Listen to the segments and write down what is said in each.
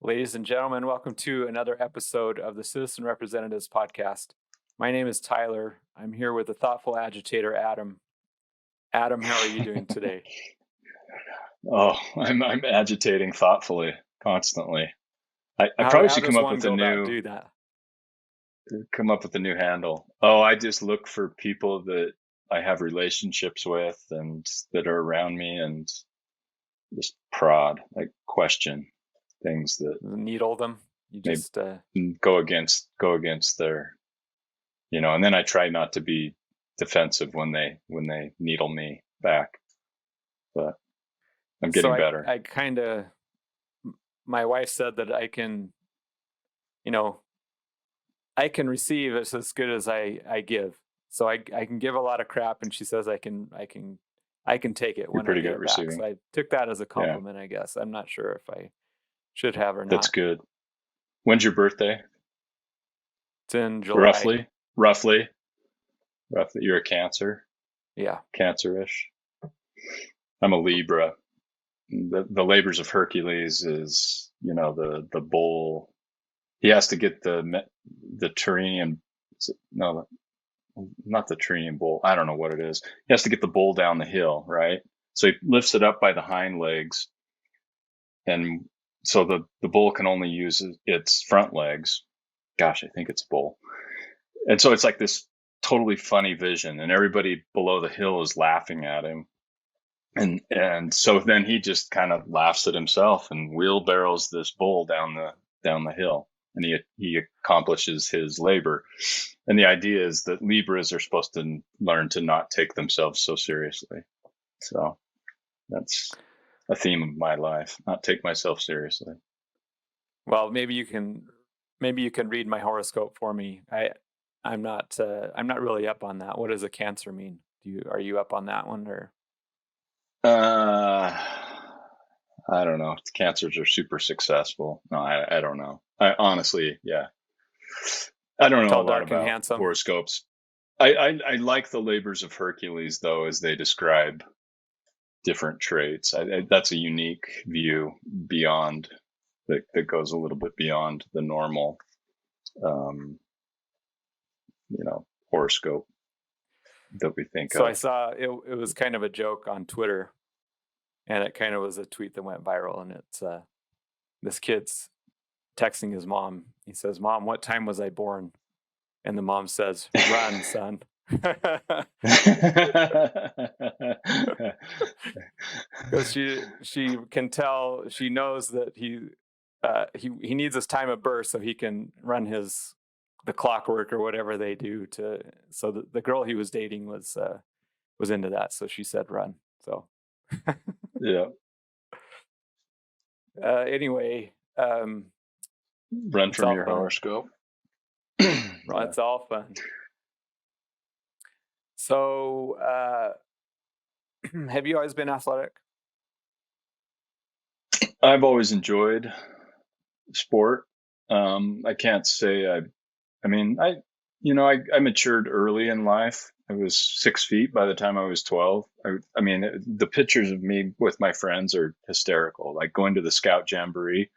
Ladies and gentlemen, welcome to another episode of the Citizen Representatives Podcast. My name is Tyler. I'm here with the thoughtful agitator, Adam. Adam, how are you doing today? I'm agitating thoughtfully, constantly. I probably How should does one go about do that? come up with a new handle. Oh, I just look for people that I have relationships with and that are around me and just prod, like question things that Needle them? You maybe just go against their, and then I try not to be defensive when they needle me back. But I'm so getting I better. I kind of my wife said that you know, I can receive as good as I give. So I can give a lot of crap, and she says I can take it You're when I pretty get good at it back. So receiving. I took that as a Yeah, compliment, I guess. I'm not sure if I should have or that's not. good. When's your birthday? It's in July. Roughly, roughly, roughly. You're a Yeah. Cancerish. I'm a Libra. The labors of Hercules is, the bull. He has to get the Tyrrhenian. No, not the Tyrrhenian bull. I don't know what it is. He has to get the bull down the hill, right? So he lifts it up by the hind legs, and so the bull can only use its front legs. Gosh, I think it's bull. And so it's like this totally funny vision, and everybody below the hill is laughing at him. And so then he just kind of laughs at himself and wheelbarrows this bull down the hill, and he accomplishes his labor. And the idea is that Libras are supposed to learn to not take themselves so seriously. So that's a theme of my life: not take myself seriously. Well, maybe you can read my horoscope for me. I'm not really up on that. What does a Cancer mean? Are you up on that one or Uh, I don't know. Cancers are super successful. No, I don't know. I honestly, yeah, I don't know tall, a lot dark, and about handsome? horoscopes. I like the labors of Hercules though, as they describe different traits. That's a unique view beyond that goes a little bit beyond the normal, um, horoscope that we think So I of. saw it was kind of a joke on Twitter, and it kind of was a tweet that went viral, and it's this kid's texting his mom. He says, "Mom, what time was I born?" And the mom says, "Run, son." Because she can tell, she knows that he needs his time of birth so he can run the clockwork or whatever they do to. So the girl he was dating was into that, so she said run. So Yeah, anyway, run it's from all your fun. horoscope. Well, Yeah. it's all fun. So have you always been athletic? I've always enjoyed sport. I can't say I mean, I matured early in life. I was 6 feet by the time I was 12. I mean, the pictures of me with my friends are hysterical. Like going to the scout jamboree,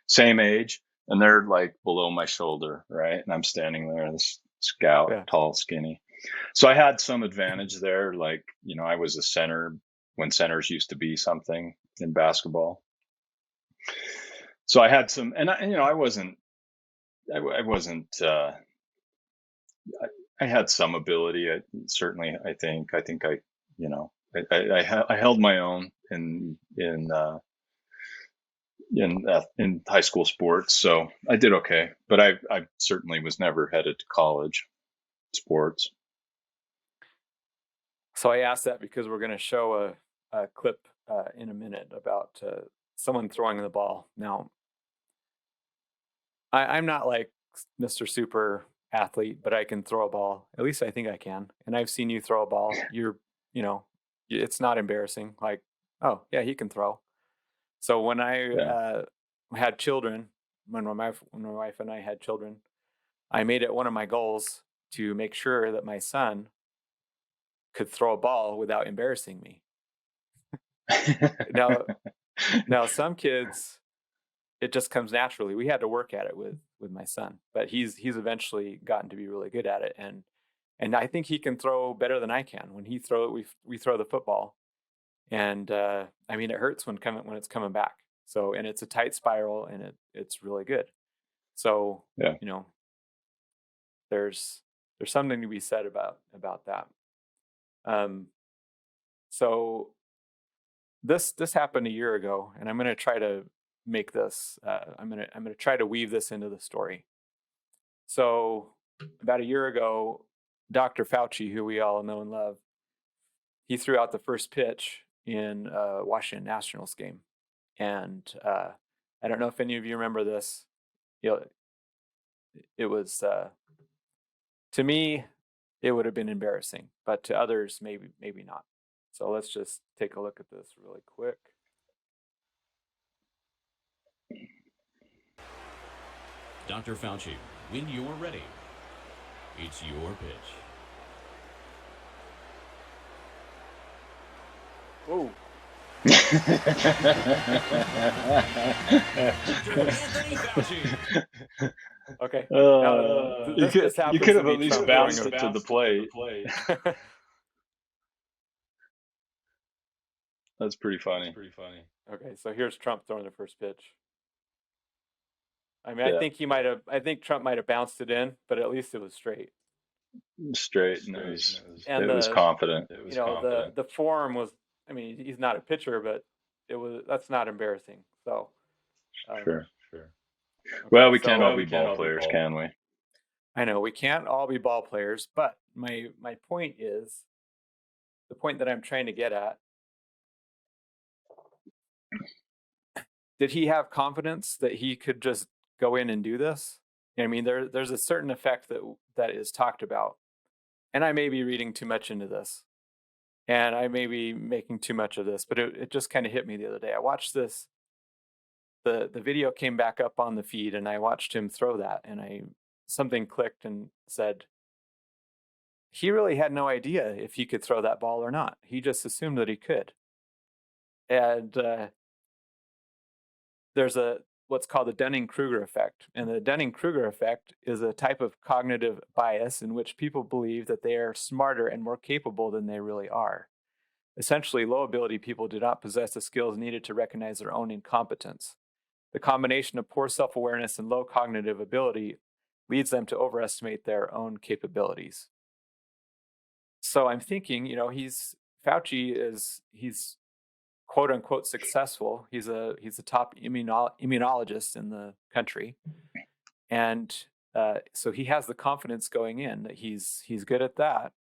same age, and they're like below my shoulder, right? And I'm standing there, this scout, Yeah. tall, skinny. So I had some advantage there. Like, I was a center when centers used to be something in basketball. So I had some, and I wasn't, I wasn't, I had some ability. Certainly, I think I held my own in high school sports, so I did okay. But I certainly was never headed to college sports. So I asked that because we're going to show a clip in a minute about someone throwing the ball. Now, I'm not like Mr. Super athlete, but I can throw a ball. At least I think I can. And I've seen you throw a ball. You know, it's not embarrassing. Like, oh yeah, he can throw. So when I Yeah. had children, when my wife and I had children, I made it one of my goals to make sure that my son could throw a ball without embarrassing me. Now, now some kids, it just comes naturally. We had to work at it with my son, but he's eventually gotten to be really good at it, and I think he can throw better than I can. When he throw it, we throw the football, and I mean, it hurts when it's coming back. So, and it's a tight spiral, and it's really good. So, Yeah. you know, there's something to be said about that. So this happened a year ago, and I'm going to try to make this. I'm going to try to weave this into the story. So about a year ago, Dr. Fauci, who we all know and love, he threw out the first pitch in a Washington Nationals game, and I don't know if any of you remember this. You know, it was to me, it would have been embarrassing, but to others, maybe not. So let's just take a look at this really quick. Dr. Fauci, when you're ready, it's your pitch. Whoa. Anthony Fauci. Okay. You could have at least bounced it to the plate. That's pretty funny. Okay, so here's Trump throwing the first pitch. I mean, Yeah. I think Trump might have bounced it in, but at least it was straight. Straight, and it was confident. The form was, I mean, he's not a pitcher, but that's not embarrassing. So Sure. Okay, Well, we can't all be ball players, can we? I know we can't all be ball players, but my point is, the point that I'm trying to get at, did he have confidence that he could just go in and do this? I mean, there's a certain effect that is talked about, and I may be reading too much into this, and I may be making too much of this, but it just kind of hit me the other day. I watched this. The video came back up on the feed, and I watched him throw that, and something clicked and said, he really had no idea if he could throw that ball or not. He just assumed that he could. And there's what's called the Dunning-Kruger effect. And the Dunning-Kruger effect is a type of cognitive bias in which people believe that they are smarter and more capable than they really are. Essentially, low ability people do not possess the skills needed to recognize their own incompetence. The combination of poor self-awareness and low cognitive ability leads them to overestimate their own capabilities. So I'm thinking, Fauci he's quote unquote successful. He's a top immunologist in the country, and so he has the confidence going in that he's good at that.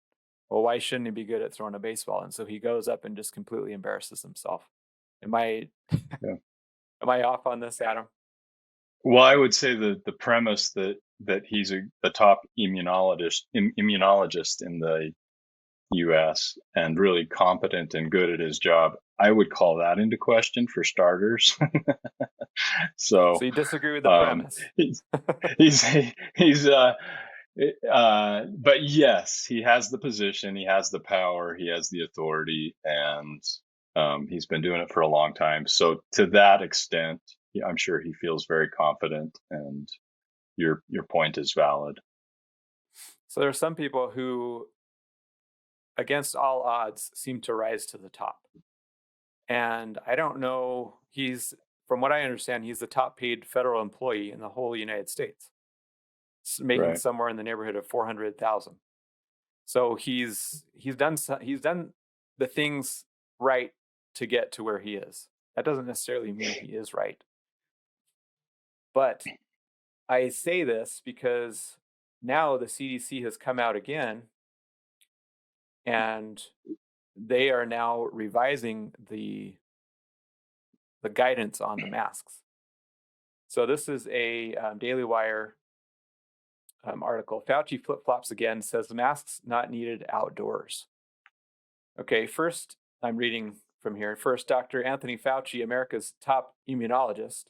Well, why shouldn't he be good at throwing a baseball? And so he goes up and just completely embarrasses himself. Am I off on this, Adam? Well, I would say the premise that he's a top immunologist in the U.S. and really competent and good at his job, I would call that into question for starters. So you disagree with the premise? But yes, he has the position, he has the power, he has the authority, and he's been doing it for a long time. So to that extent, I'm sure he feels very confident, and your point is valid. So there are some people who, against all odds, seem to rise to the top. And I don't know, from what I understand, he's the top paid federal employee in the whole United States, making somewhere in the neighborhood of $400,000. So he's done the things right to get to where he is. That doesn't necessarily mean he is right. But I say this because now the CDC has come out again, and they are now revising the guidance on the masks. So this is a Daily Wire article. Fauci flip-flops again, says the masks not needed outdoors. Okay, first, I'm reading from here. First, Dr. Anthony Fauci, America's top immunologist,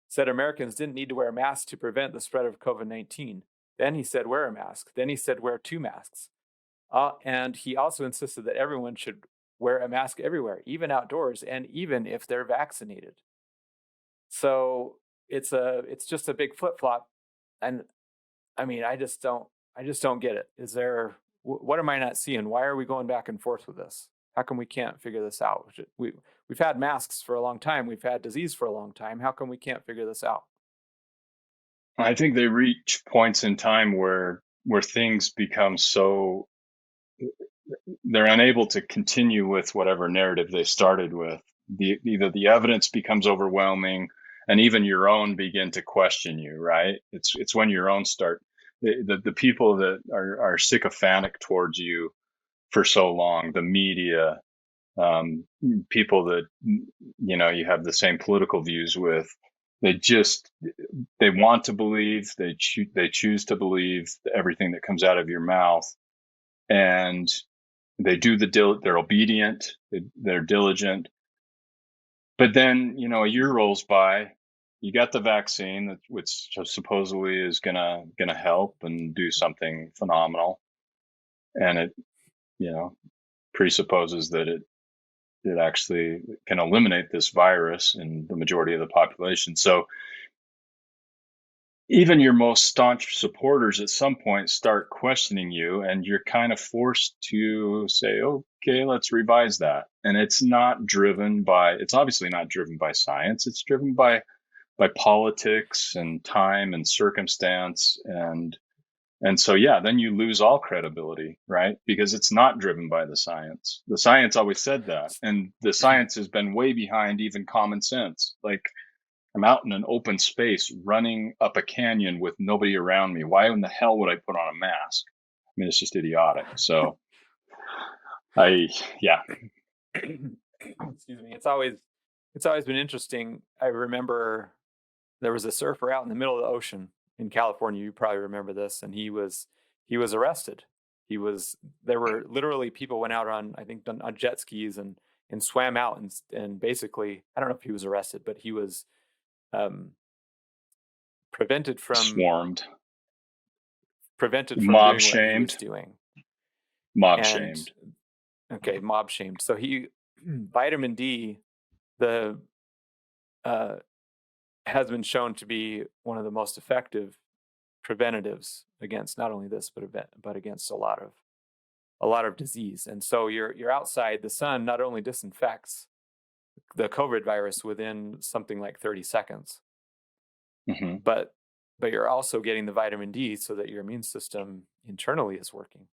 said Americans didn't need to wear masks to prevent the spread of COVID-19. Then he said wear a mask. Then he said wear 2 masks. And he also insisted that everyone should wear a mask everywhere, even outdoors, and even if they're vaccinated. So it's just a big flip flop. And I mean, I just don't get it. Is there, what am I not seeing? Why are we going back and forth with this? How come we can't figure this out? We've had masks for a long time. We've had disease for a long time. How come we can't figure this out? I think they reach points in time where things become so they're unable to continue with whatever narrative they started with. Either the evidence becomes overwhelming, and even your own begin to question you. Right? It's when your own start. The people that are sycophantic towards you for so long, the media, people that you have the same political views with, they want to believe, they choose to believe everything that comes out of your mouth, and they do they're obedient, they're diligent. But then a year rolls by, you got the vaccine, which supposedly is gonna help and do something phenomenal, and it presupposes that it actually can eliminate this virus in the majority of the population. So even your most staunch supporters at some point start questioning you, and you're kind of forced to say, okay, let's revise that. And it's obviously not driven by science. It's driven by politics and time and circumstance. And so, then you lose all credibility, right? Because it's not driven by the science. The science always said that. And the science has been way behind even common sense. Like, I'm out in an open space running up a canyon with nobody around me. Why in the hell would I put on a mask? I mean, it's just idiotic. So Excuse me. It's always been interesting. I remember there was a surfer out in the middle of the ocean in California. You probably remember this. And he was arrested. There were literally people went out on jet skis and swam out and basically, I don't know if he was arrested, but he was prevented from swarmed, prevented from mob doing shamed, what he was doing. shamed. Okay, mob shamed. So vitamin D, has been shown to be one of the most effective preventatives against not only this but against a lot of disease. And so you're outside, the sun not only disinfects the COVID virus within something like 30 seconds, mm-hmm. but you're also getting the vitamin D so that your immune system internally is working.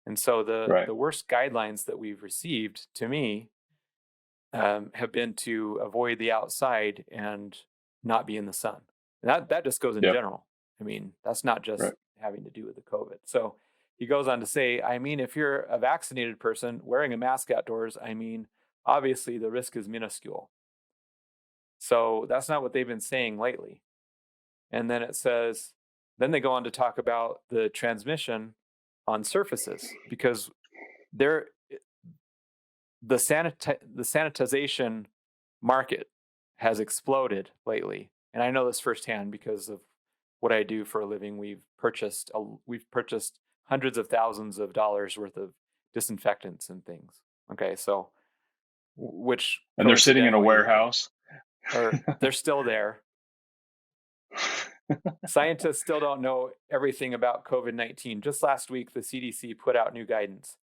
And so the worst guidelines that we've received, to me, have been to avoid the outside and not be in the sun. And that just goes in general. I mean, that's not just having to do with the COVID. So he goes on to say, I mean, if you're a vaccinated person wearing a mask outdoors, I mean, obviously the risk is minuscule. So that's not what they've been saying lately. And then then they go on to talk about the transmission on surfaces, because the sanitization market has exploded lately. And I know this firsthand because of what I do for a living. We've purchased hundreds of thousands of dollars worth of disinfectants and things. Okay, so and they're sitting in a warehouse, or they're still there. Scientists still don't know everything about COVID-19. Just last week, the CDC put out new guidance.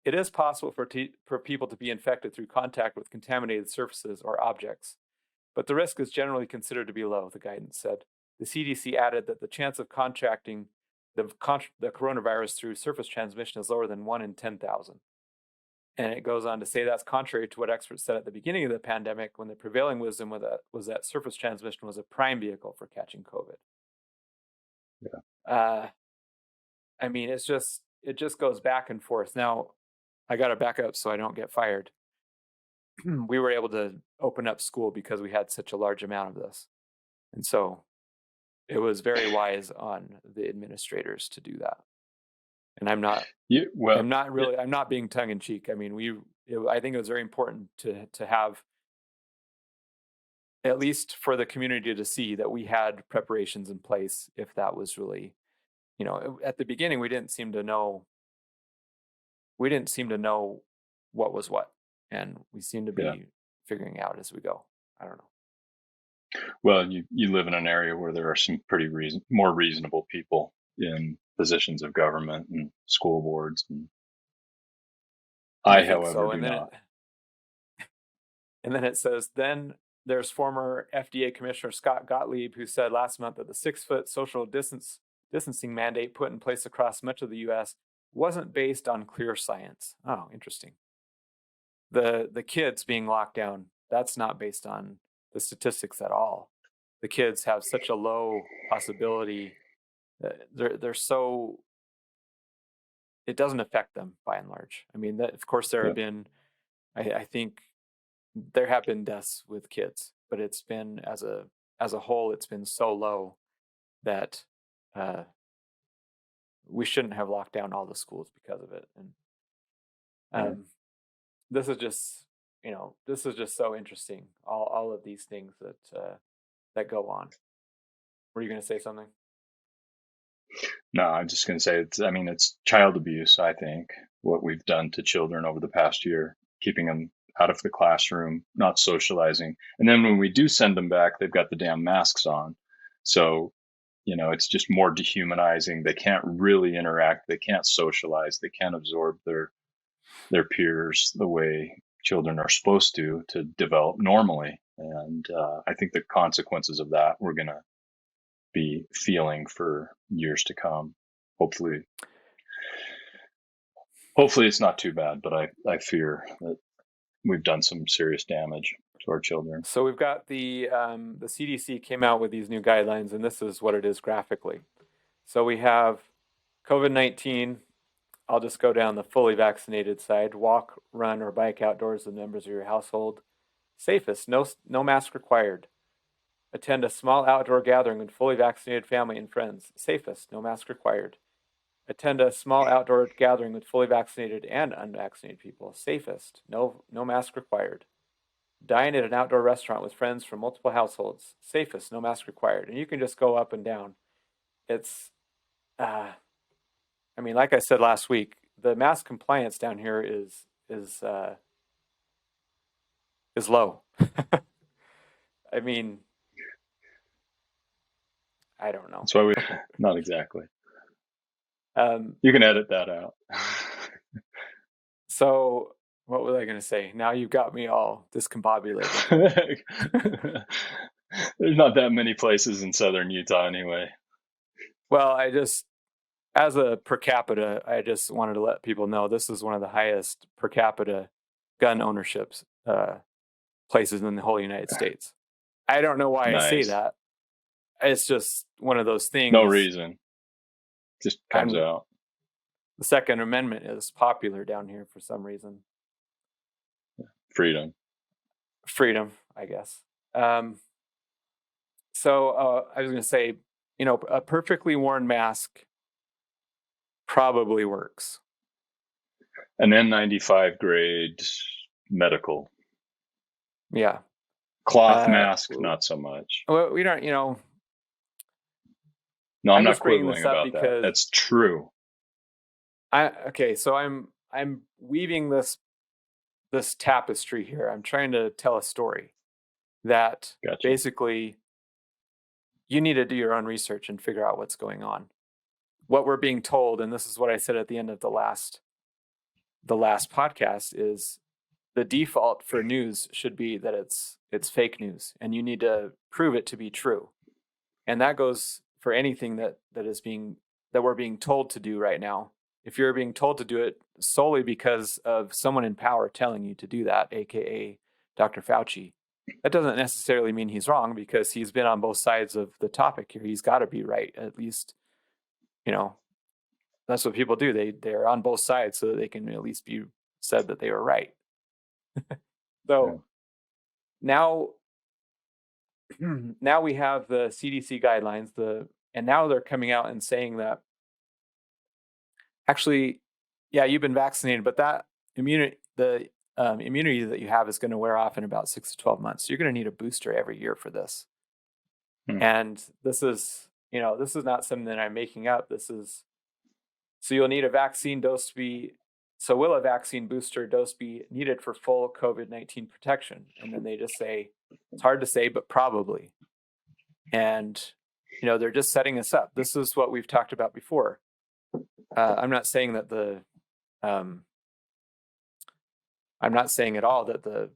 It is possible for people to be infected through contact with contaminated surfaces or objects, but the risk is generally considered to be low, the guidance said. The CDC added that the chance of contracting the coronavirus through surface transmission is lower than 1 in 10,000. And it goes on to say that's contrary to what experts said at the beginning of the pandemic, when the prevailing wisdom was that surface transmission was a prime vehicle for catching COVID. Yeah. I mean, it just goes back and forth. Now, I got to back up so I don't get fired. We were able to open up school because we had such a large amount of this. And so it was very wise on the administrators to do that. And I'm not being tongue in cheek. I mean, I think it was very important to have, at least for the community to see, that we had preparations in place if that was really, at the beginning, we didn't seem to know what was what. And we seem to be figuring out as we go. I don't know. Well, you live in an area where there are some pretty more reasonable people in positions of government and school boards. And I I, think however, so. do not. And then it says, then there's former FDA Commissioner Scott Gottlieb, who said last month that the 6-foot social distancing mandate put in place across much of the U.S. wasn't based on clear science. Oh, interesting. The kids being locked down, that's not based on the statistics at all. The kids have such a low possibility. They're so, it doesn't affect them by and large. I mean, that, of course, there have been, I think there have been deaths with kids, but it's been as a whole, it's been so low that we shouldn't have locked down all the schools because of it. And this is just, this is just so interesting. All of these things that go on. Were you going to say something? No, I'm just going to say it's child abuse. I think what we've done to children over the past year, keeping them out of the classroom, not socializing. And then when we do send them back, they've got the damn masks on. So, it's just more dehumanizing. They can't really interact. They can't socialize. They can't absorb their peers the way children are supposed to develop normally. And I think the consequences of that we're going to be feeling for years to come. Hopefully it's not too bad, but I fear that we've done some serious damage to our children. So we've got the CDC came out with these new guidelines, and this is what it is graphically. So we have COVID-19. I'll just go down the fully vaccinated side. Walk, run, or bike outdoors with members of your household. Safest, no mask required. Attend a small outdoor gathering with fully vaccinated family and friends. Safest, no mask required. Attend a small outdoor gathering with fully vaccinated and unvaccinated people. Safest, no mask required. Dine at an outdoor restaurant with friends from multiple households. Safest, no mask required. And you can just go up and down. It's, like I said last week, the mask compliance down here is low. I don't know. That's why not exactly. You can edit that out. So what was I going to say? Now you've got me all discombobulated. There's not that many places in southern Utah anyway. Well, as a per capita, I just wanted to let people know this is one of the highest per capita gun ownerships places in the whole United States. I don't know why I say that. It's just one of those things. No reason. Just comes out. The Second Amendment is popular down here for some reason. Freedom, I guess. So I was going to say, a perfectly worn mask probably works. An N95 grade medical. Yeah. Cloth mask, not so much. Well, we don't, No, I'm not quibbling about that. That's true. So I'm weaving this tapestry here. I'm trying to tell a story that basically you need to do your own research and figure out what's going on. What we're being told, and this is what I said at the end of the last podcast, is the default for news should be that it's fake news, and you need to prove it to be true. And that goes for anything that we're being told to do right now. If you're being told to do it solely because of someone in power telling you to do that, aka Dr. Fauci, that doesn't necessarily mean he's wrong, because he's been on both sides of the topic here. He's got to be right, at least. That's what people do. They're on both sides so that they can at least be said that they were right. So now we have the CDC guidelines, and now they're coming out and saying that actually, yeah, you've been vaccinated, but that immunity that you have is going to wear off in about 6 to 12 months. So you're going to need a booster every year for this. And this is not something that I'm making up. So you'll need a vaccine dose to be, so will a vaccine booster dose be needed for full COVID-19 protection? And then they just say, it's hard to say, but probably. And, they're just setting us up. This is what we've talked about before. I'm not saying that I'm not saying at all that the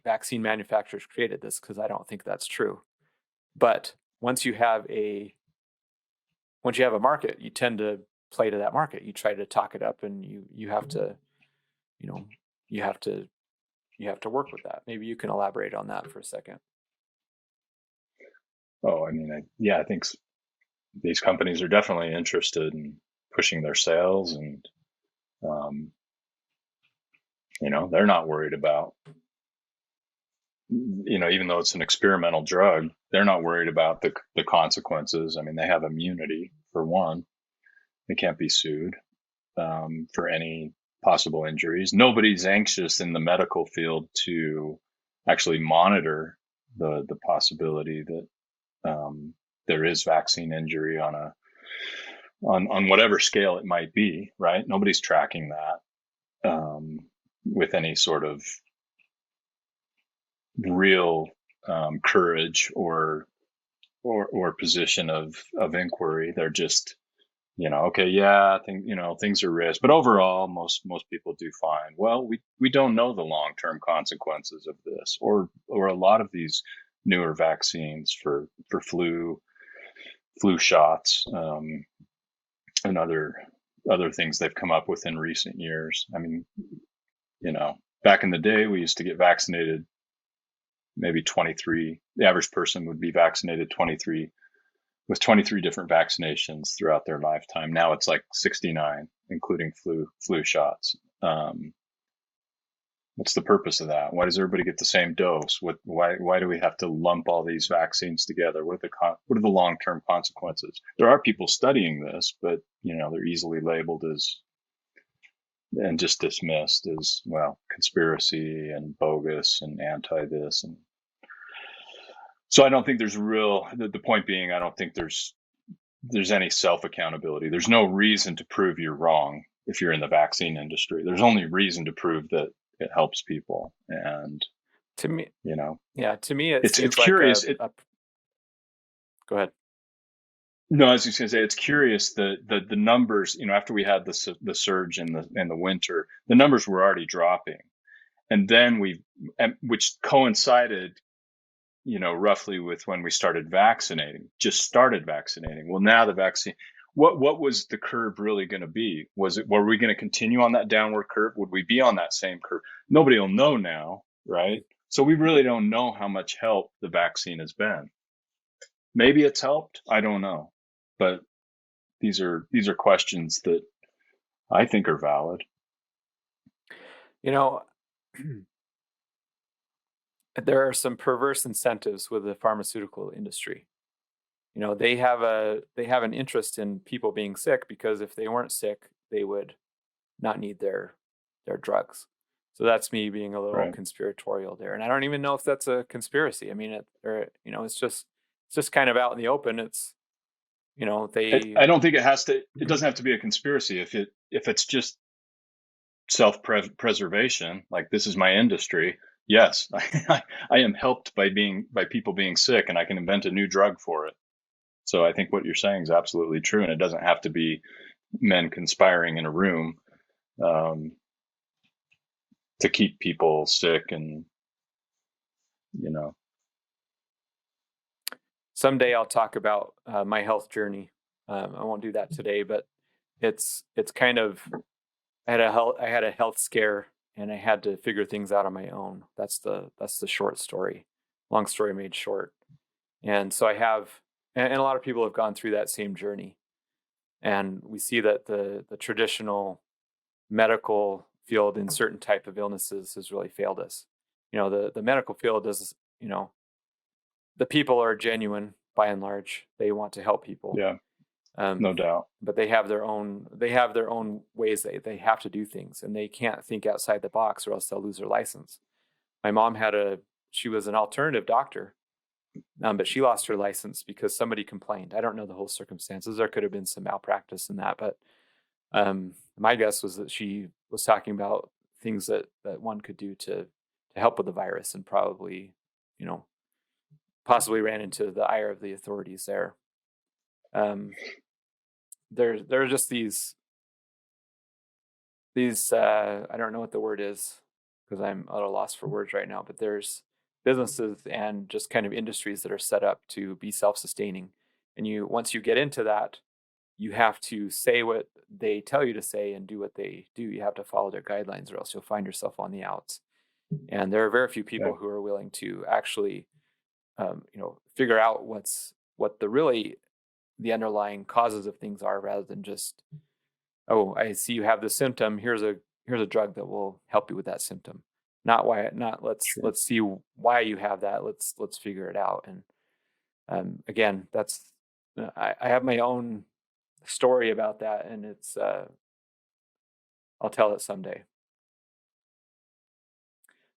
vaccine manufacturers created this, because I don't think that's true. But once you have a market, you tend to play to that market. You try to talk it up, and you have to, you have to work with that. Maybe you can elaborate on that for a second. Oh, I mean, I think these companies are definitely interested in pushing their sales, and they're not worried about, even though it's an experimental drug, they're not worried about the consequences. I mean, they have immunity for one. They can't be sued for any possible injuries. Nobody's anxious in the medical field to actually monitor the possibility that there is vaccine injury on whatever scale it might be, right? Nobody's tracking that with any sort of real courage or position of inquiry. They're just, okay, yeah, I think, things are risk, but overall, most people do fine. Well, we don't know the long-term consequences of this, or a lot of these newer vaccines for flu shots, and other things they've come up with in recent years. I mean, back in the day, we used to get vaccinated maybe 23. The average person would be vaccinated 23 different vaccinations throughout their lifetime. Now it's like 69, including flu shots. What's the purpose of that? Why does everybody get the same dose? Why do we have to lump all these vaccines together? What are the long-term consequences? There are people studying this, but they're easily labeled as and just dismissed as, well, conspiracy and bogus and anti this. And so I don't think there's the point being, I don't think there's any self-accountability. There's no reason to prove you're wrong if you're in the vaccine industry. There's only reason to prove that it helps people. And to me, to me, it's seems curious. Go ahead. No, I was just going to say, it's curious that the numbers, after we had the surge in the winter, the numbers were already dropping, and then which coincided, roughly with when we started vaccinating. Well, now the vaccine, what was the curve really going to be? Were we going to continue on that downward curve? Would we be on that same curve? Nobody will know now, right? So we really don't know how much help the vaccine has been. Maybe it's helped. I don't know. But these are questions that I think are valid. There are some perverse incentives with the pharmaceutical industry. They have an interest in people being sick, because if they weren't sick, they would not need their drugs. So that's me being a little conspiratorial there, and I don't even know if that's a conspiracy. I mean, it's just kind of out in the open. It's I don't think it doesn't have to be a conspiracy if it's just self-preservation, like, this is my industry. Yes, I am helped by people being sick, and I can invent a new drug for it. So I think what you're saying is absolutely true, and it doesn't have to be men conspiring in a room to keep people sick. And someday I'll talk about my health journey. I won't do that today, but it's kind of, I had a health scare, and I had to figure things out on my own. That's the short story. Long story made short. And so I have, and a lot of people have gone through that same journey. And we see that the traditional medical field in certain type of illnesses has really failed us. The medical field does, the people are genuine by and large. They want to help people. Yeah. No doubt. But they have their own ways they have to do things, and they can't think outside the box, or else they'll lose their license. My mom she was an alternative doctor, but she lost her license because somebody complained. I don't know the whole circumstances. There could have been some malpractice in that, but my guess was that she was talking about things that one could do to help with the virus, and probably possibly ran into the ire of the authorities there. There are just these I don't know what the word is because I'm at a loss for words right now, but there's businesses and just kind of industries that are set up to be self-sustaining. And once you get into that, you have to say what they tell you to say and do what they do. You have to follow their guidelines, or else you'll find yourself on the outs. And there are very few people who are willing to actually, figure out what the underlying causes of things are, rather than just, oh, I see you have the symptom. Here's a drug that will help you with that symptom. Let's see why you have that. Let's figure it out. And again, that's I have my own story about that, and it's I'll tell it someday.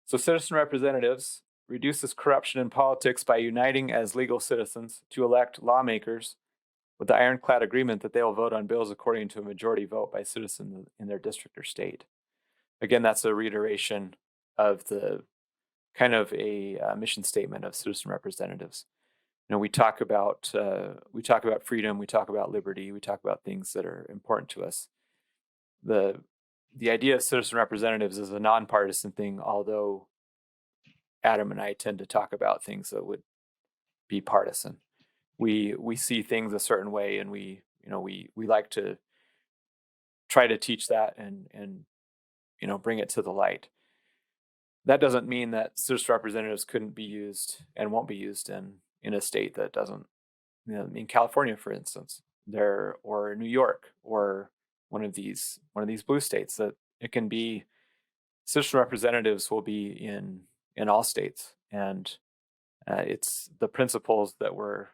So citizen representatives reduces corruption in politics by uniting as legal citizens to elect lawmakers with the ironclad agreement that they will vote on bills according to a majority vote by citizens in their district or state. Again, that's a reiteration of the kind of a mission statement of citizen representatives. We talk about freedom, we talk about liberty, we talk about things that are important to us. The idea of citizen representatives is a nonpartisan thing, although Adam and I tend to talk about things that would be partisan. We see things a certain way, and we like to try to teach that and bring it to the light. That doesn't mean that citizen representatives couldn't be used and won't be used in a state that doesn't, in California, for instance, or New York, or one of these blue states, that it can be citizen representatives will be in all states, and it's the principles that we're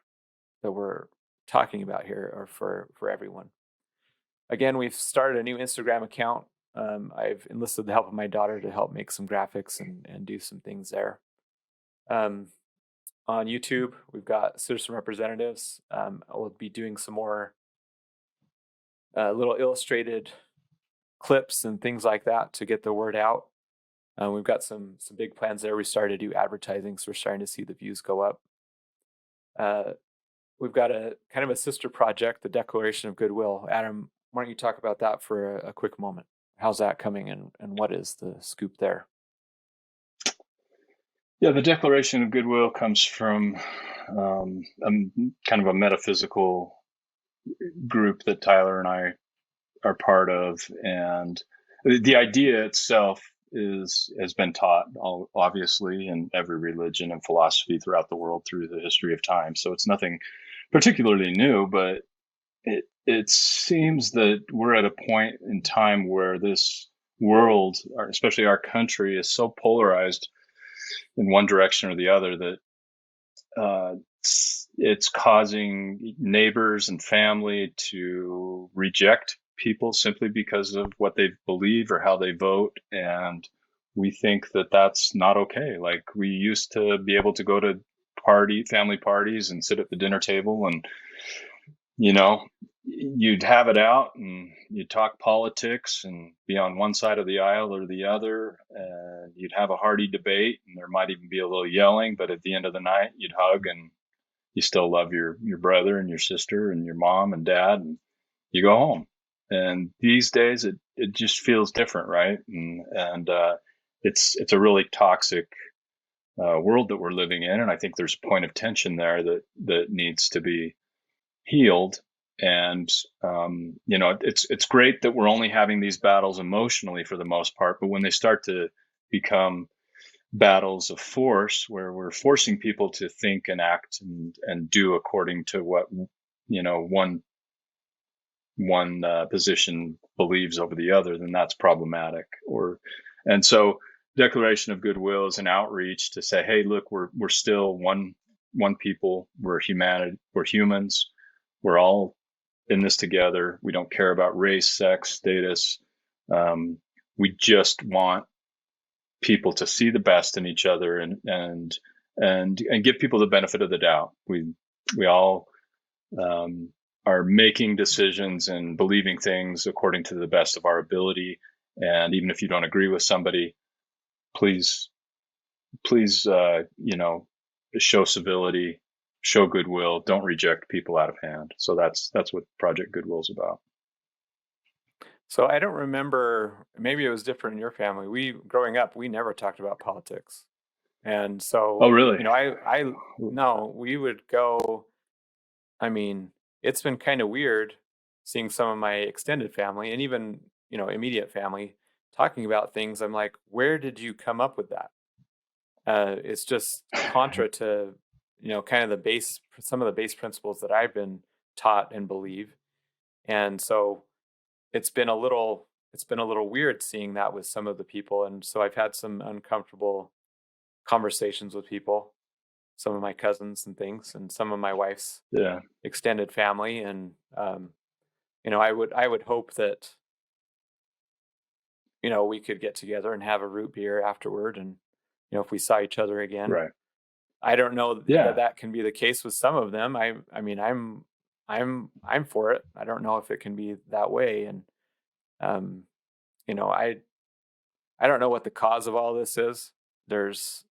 talking about here are for everyone. Again, we've started a new Instagram account. I've enlisted the help of my daughter to help make some graphics and do some things there. On YouTube, we've got citizen representatives. We'll be doing some more little illustrated clips and things like that to get the word out. We've got some big plans there. We started to do advertising, so we're starting to see the views go up. We've got a kind of a sister project, the Declaration of Goodwill. Adam, why don't you talk about that for a quick moment? How's that coming, and what is the scoop there? Yeah, the Declaration of Goodwill comes from kind of a metaphysical group that Tyler and I are part of, and the idea itself has been taught, obviously, in every religion and philosophy throughout the world through the history of time. So it's nothing particularly new, but it seems that we're at a point in time where this world, especially our country, is so polarized in one direction or the other that it's causing neighbors and family to reject people simply because of what they believe or how they vote. And we think that that's not okay. Like, we used to be able to go to family parties and sit at the dinner table, and you'd have it out and you'd talk politics and be on one side of the aisle or the other, and you'd have a hearty debate, and there might even be a little yelling, but at the end of the night you'd hug, and you still love your brother and your sister and your mom and dad, and you go home. And these days it just feels different, right? And it's a really toxic world that we're living in, and I think there's a point of tension there that needs to be healed. And it's great that we're only having these battles emotionally for the most part, but when they start to become battles of force, where we're forcing people to think and act and do according to what one position believes over the other, then that's problematic. And so Declaration of Goodwill is an outreach to say, hey, look, we're still one people, we're humanity, we're humans, we're all in this together. We don't care about race, sex, status. We just want people to see the best in each other and give people the benefit of the doubt. We all are making decisions and believing things according to the best of our ability. And even if you don't agree with somebody, please, show civility, show goodwill, don't reject people out of hand. So that's what Project Goodwill's about. So I don't remember, maybe it was different in your family. Growing up, we never talked about politics. And so, Oh, really? no, we would go, I mean, it's been kind of weird seeing some of my extended family and even, immediate family talking about things. I'm like, where did you come up with that? It's just contra to, kind of some of the base principles that I've been taught and believe. And so it's been a little weird seeing that with some of the people. And so I've had some uncomfortable conversations with people, some of my cousins and things, and some of my wife's extended family. And, I would hope that, we could get together and have a root beer afterward. And, if we saw each other again, right. I don't know that can be the case with some of them. I mean, I'm for it. I don't know if it can be that way. And, I don't know what the cause of all this is. There's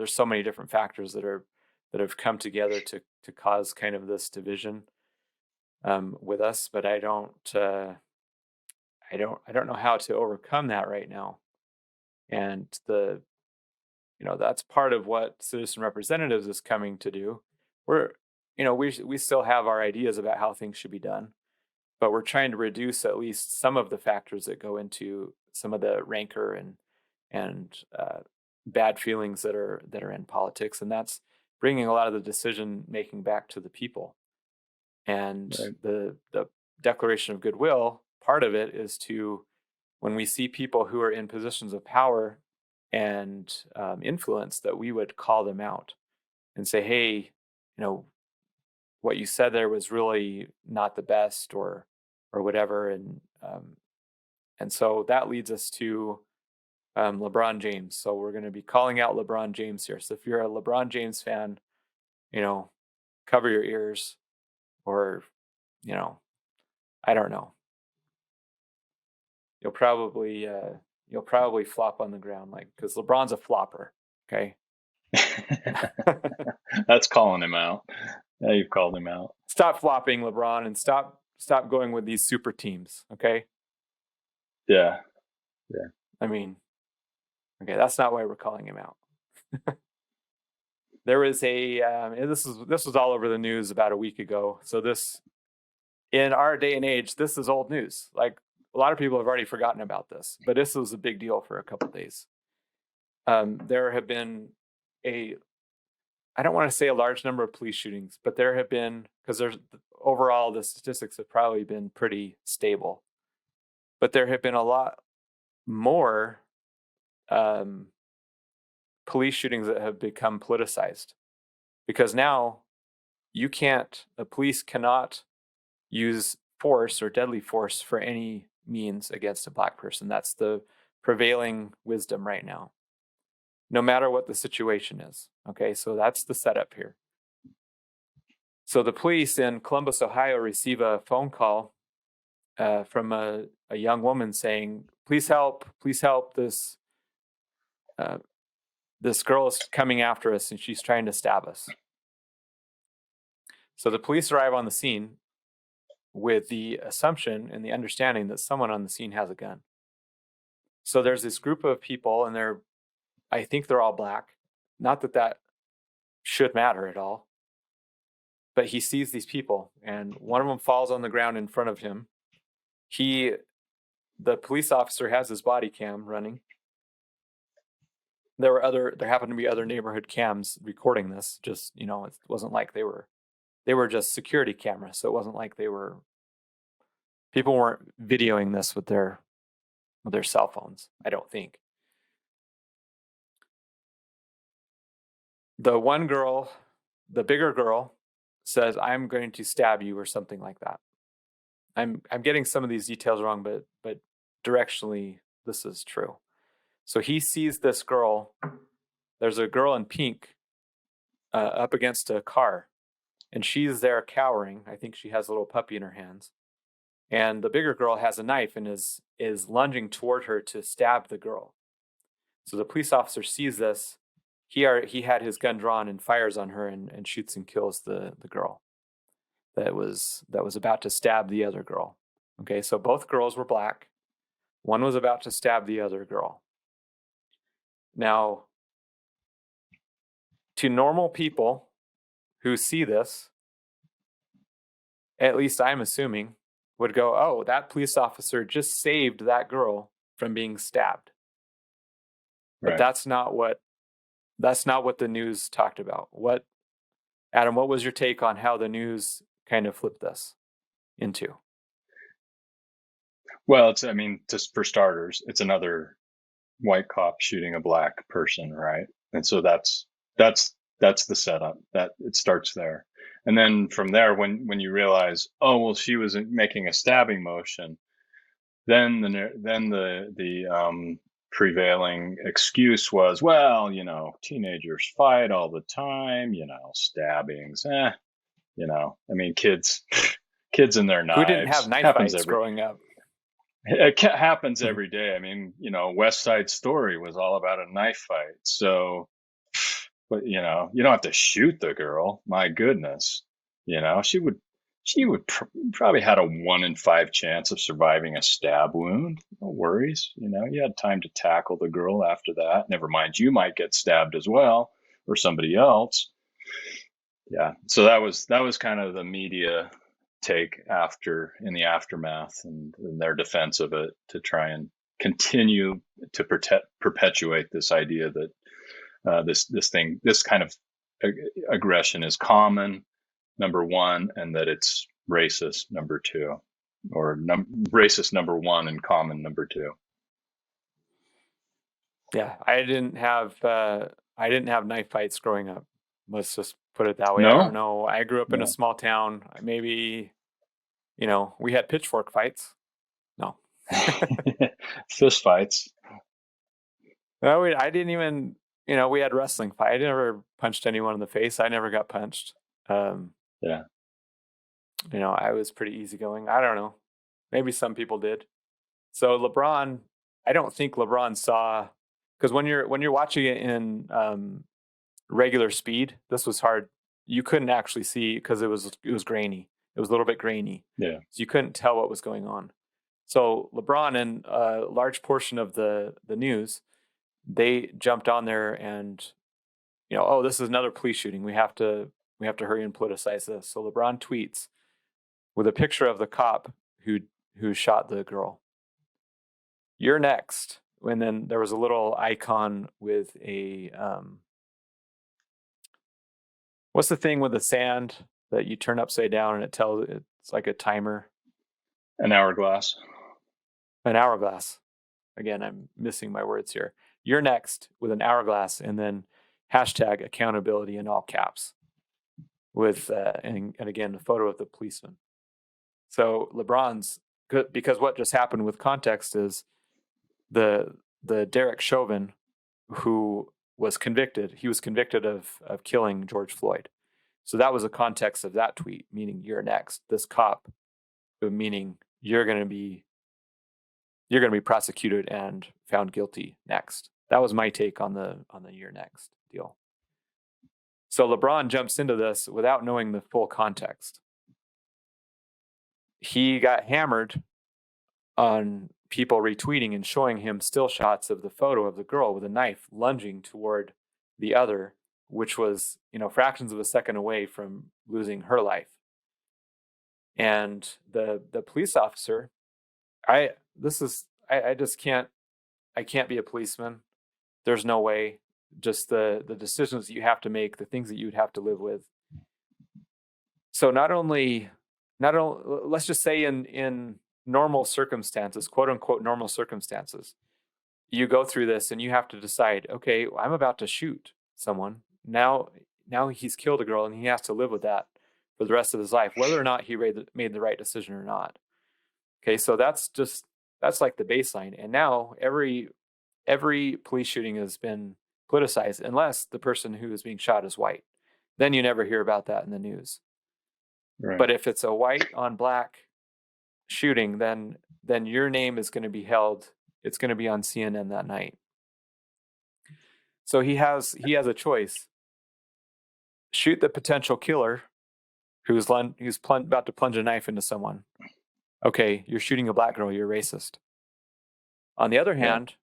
so many different factors that have come together to cause kind of this division with us, but I don't know how to overcome that right now. And that's part of what citizen representatives is coming to do. We still have our ideas about how things should be done, but we're trying to reduce at least some of the factors that go into some of the rancor and bad feelings that are in politics, and that's bringing a lot of the decision making back to the people. And the Declaration of Goodwill, part of it is to, when we see people who are in positions of power and influence, that we would call them out and say, hey, what you said there was really not the best, or whatever. And so that leads us to LeBron James. So we're going to be calling out LeBron James here. So if you're a LeBron James fan, cover your ears, or, I don't know. You'll probably flop on the ground, because LeBron's a flopper. Okay. That's calling him out. Yeah, you've called him out. Stop flopping, LeBron, and stop going with these super teams. Okay. Yeah. I mean, okay, that's not why we're calling him out. There was this was all over the news about a week ago. So this, in our day and age, this is old news. Like, a lot of people have already forgotten about this, but this was a big deal for a couple of days. There have been I don't want to say a large number of police shootings, but there have been, because overall the statistics have probably been pretty stable, but there have been a lot more police shootings that have become politicized, because now the police cannot use force or deadly force for any means against a Black person. That's the prevailing wisdom right now, no matter what the situation is. Okay, so that's the setup here. So the police in Columbus, Ohio, receive a phone call from a young woman saying, please help, this girl is coming after us and she's trying to stab us. So the police arrive on the scene with the assumption and the understanding that someone on the scene has a gun. So there's this group of people, and I think they're all Black. Not that should matter at all. But he sees these people, and one of them falls on the ground in front of him. The police officer has his body cam running. There happened to be other neighborhood cams recording this. Just, it wasn't like they were just security cameras. So it wasn't like people weren't videoing this with their cell phones, I don't think. The one girl, the bigger girl, says, I'm going to stab you, or something like that. I'm getting some of these details wrong, but directionally this is true. So he sees this girl. There's a girl in pink up against a car, and she's there cowering. I think she has a little puppy in her hands. And the bigger girl has a knife and is lunging toward her to stab the girl. So the police officer sees this, he had his gun drawn and fires on her and shoots and kills the girl that was about to stab the other girl. Okay, so both girls were black. One was about to stab the other girl. Now, to normal people who see this, at least I'm assuming, would go, oh, that police officer just saved that girl from being stabbed. But Right. that's not what the news talked about. Adam, what was your take on how the news kind of flipped this into? Well, just for starters, it's another white cop shooting a black person, right? And so that's the setup. That it starts there. And then from there, when you realize, oh well, she was making a stabbing motion, then the prevailing excuse was, well, teenagers fight all the time, stabbings, kids and their knives. Who didn't have knife fights growing up? It happens every day. West Side Story was all about a knife fight. So, but you don't have to shoot the girl. My goodness, she would probably had a 1 in 5 chance of surviving a stab wound. No worries. You had time to tackle the girl after that. Never mind, you might get stabbed as well, or somebody else. Yeah. So that was kind of the media take in the aftermath and their defense of it, to try and continue to perpetuate this idea that this kind of aggression is common, number one, and that it's racist, number two, or racist number one and common number two. Yeah, I didn't have knife fights growing up. Let's just put it that way. No? I don't know. I grew up in a small town. Maybe, we had pitchfork fights. No. Fist fights. No, I didn't even, we had wrestling fight. I never punched anyone in the face. I never got punched. Yeah. I was pretty easygoing. I don't know. Maybe some people did. So LeBron, I don't think LeBron saw, because when you're watching it in regular speed, this was hard. You couldn't actually see because it was grainy. It was a little bit grainy. Yeah. So you couldn't tell what was going on. So LeBron and a large portion of the news, they jumped on there and, oh, this is another police shooting. We have to hurry and politicize this. So LeBron tweets with a picture of the cop who shot the girl. You're next. And then there was a little icon with a what's the thing with the sand that you turn upside down and it's like a timer? An hourglass. An hourglass. Again, I'm missing my words here. You're next with an hourglass, and then hashtag accountability in all caps with, and again, a photo of the policeman. So LeBron's good, because what just happened with context is the Derek Chauvin, who was convicted, he was convicted of killing George Floyd. So that was a context of that tweet, meaning you're next. This cop, meaning you're going to be prosecuted and found guilty next. That was my take on the you're next deal. So LeBron jumps into this without knowing the full context. He got hammered on people retweeting and showing him still shots of the photo of the girl with a knife lunging toward the other, which was, fractions of a second away from losing her life. And the police officer, I can't be a policeman. There's no way. Just the decisions that you have to make, the things that you'd have to live with. So not only let's just say in normal circumstances, quote unquote normal circumstances, you go through this and you have to decide, okay, I'm about to shoot someone. Now he's killed a girl and he has to live with that for the rest of his life, whether or not he made the right decision or not. Okay, so that's like the baseline. And now every police shooting has been politicized unless the person who is being shot is white. Then you never hear about that in the news. Right. But if it's a white on black shooting, then your name is going to be held. It's going to be on CNN that night. So he has a choice: shoot the potential killer who's about to plunge a knife into someone. Okay, you're shooting a black girl, you're racist. On the other hand,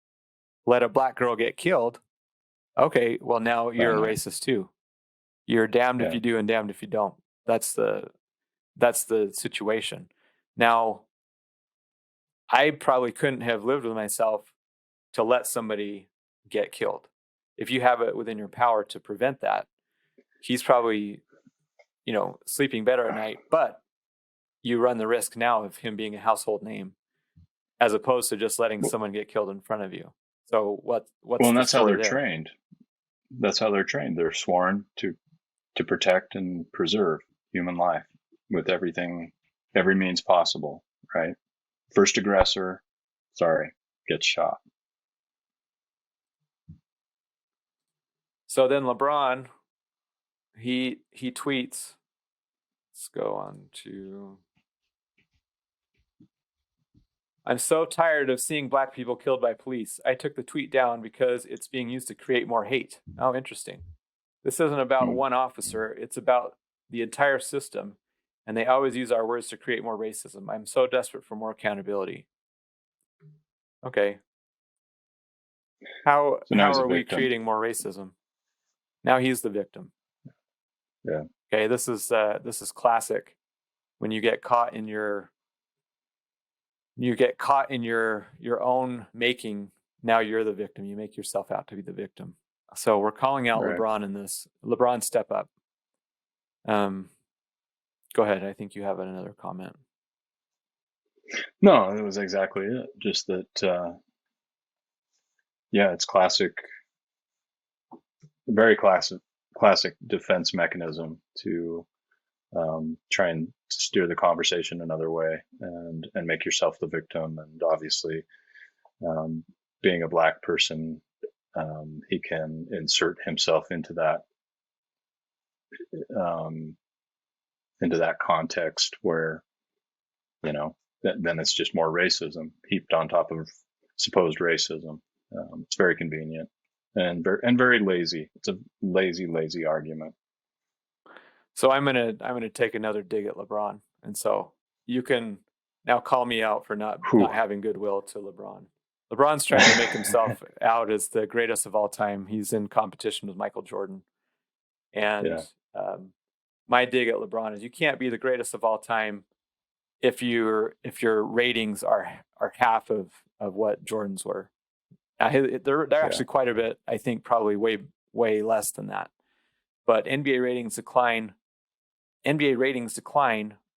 let a black girl get killed. Okay, well, now you're a racist too. You're damned if you do and damned if you don't. That's the situation. Now, I probably couldn't have lived with myself to let somebody get killed. If you have it within your power to prevent that, he's probably, sleeping better at night, but you run the risk now of him being a household name as opposed to just letting someone get killed in front of you. So what's and the that's how story they're there? trained. That's how they're trained. They're sworn to protect and preserve human life with every means possible, right? First aggressor, gets shot. So then LeBron, he tweets. Let's go on to. I'm so tired of seeing black people killed by police. I took the tweet down because it's being used to create more hate. Oh, interesting. This isn't about one officer. It's about the entire system. And they always use our words to create more racism. I'm so desperate for more accountability. Okay. How are we creating more racism? Now he's the victim. Yeah. Okay, this is classic. When you get caught in your own making, now you're the victim. You make yourself out to be the victim. So we're calling out LeBron in this. LeBron, step up. Go ahead. I think you have another comment. No, it was exactly it. Just that, it's classic, very classic defense mechanism to try and steer the conversation another way and make yourself the victim. And obviously, being a black person, he can insert himself into that context where, then it's just more racism heaped on top of supposed racism. It's very convenient and very lazy. It's a lazy argument. So I'm gonna take another dig at LeBron, and so you can now call me out for not having goodwill to LeBron. LeBron's trying to make himself out as the greatest of all time. He's in competition with Michael Jordan, and my dig at LeBron is you can't be the greatest of all time if your ratings are half of what Jordan's were. They're actually quite a bit. I think probably way less than that. But NBA ratings decline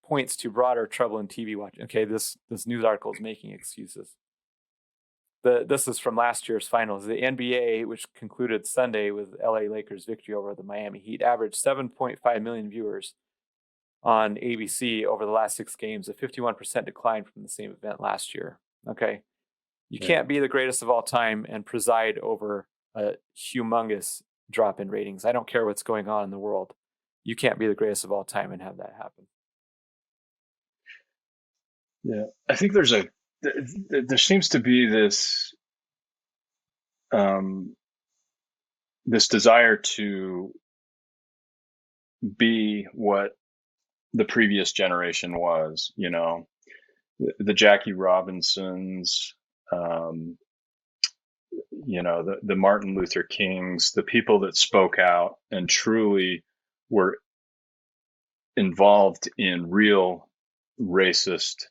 points to broader trouble in TV watching. Okay, this news article is making excuses. This is from last year's finals. The NBA, which concluded Sunday with LA Lakers' victory over the Miami Heat, averaged 7.5 million viewers on ABC over the last 6 games, a 51% decline from the same event last year. Okay, you can't be the greatest of all time and preside over a humongous drop in ratings. I don't care what's going on in the world. You can't be the greatest of all time and have that happen. Yeah, I think there seems to be this this desire to be what the previous generation was, the Jackie Robinsons, the Martin Luther Kings, the people that spoke out and truly were involved in real racist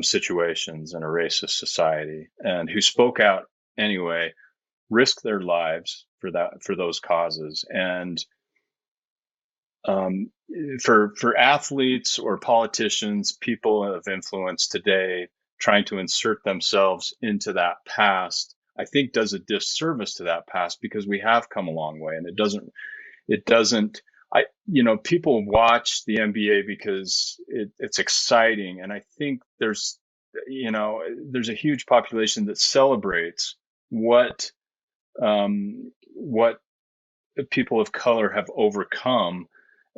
situations in a racist society, and who spoke out anyway, risked their lives for those causes. And for athletes or politicians, people of influence today, trying to insert themselves into that past, I think does a disservice to that past, because we have come a long way, and it doesn't. People watch the NBA because it's exciting, and I think there's a huge population that celebrates what people of color have overcome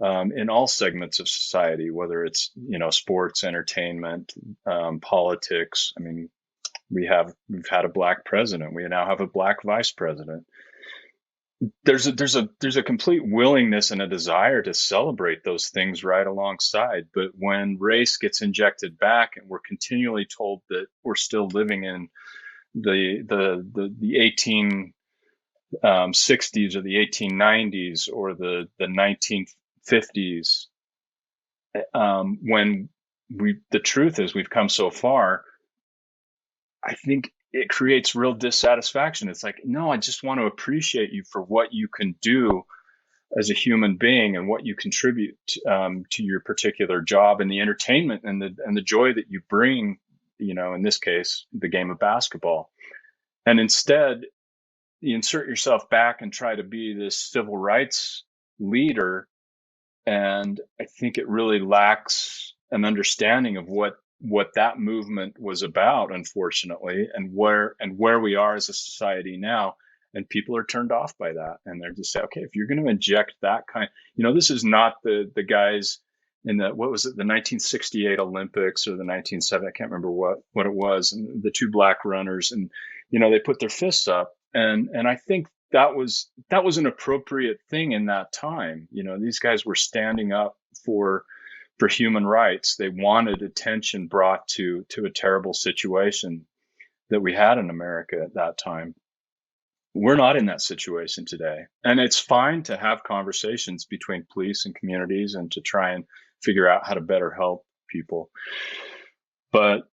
in all segments of society, whether it's sports, entertainment, politics. I mean, we've had a black president. We now have a black vice president. there's a complete willingness and a desire to celebrate those things right alongside. But when race gets injected back, and we're continually told that we're still living in the 1860s or the 1890s or the 1950s, when the truth is we've come so far, I think it creates real dissatisfaction. It's like, no, I just want to appreciate you for what you can do as a human being and what you contribute to your particular job and the entertainment and the joy that you bring, in this case, the game of basketball. And instead, you insert yourself back and try to be this civil rights leader. And I think it really lacks an understanding of what that movement was about, unfortunately, and where we are as a society now. And people are turned off by that, and they're just say, okay, if you're going to inject that kind, this is not the guys in the, what was it, the 1968 Olympics or the 1970, I can't remember what it was, and the two black runners, and they put their fists up, and I think that was an appropriate thing in that time. These guys were standing up for human rights. They wanted attention brought to a terrible situation that we had in America at that time. We're not in that situation today. And it's fine to have conversations between police and communities and to try and figure out how to better help people. But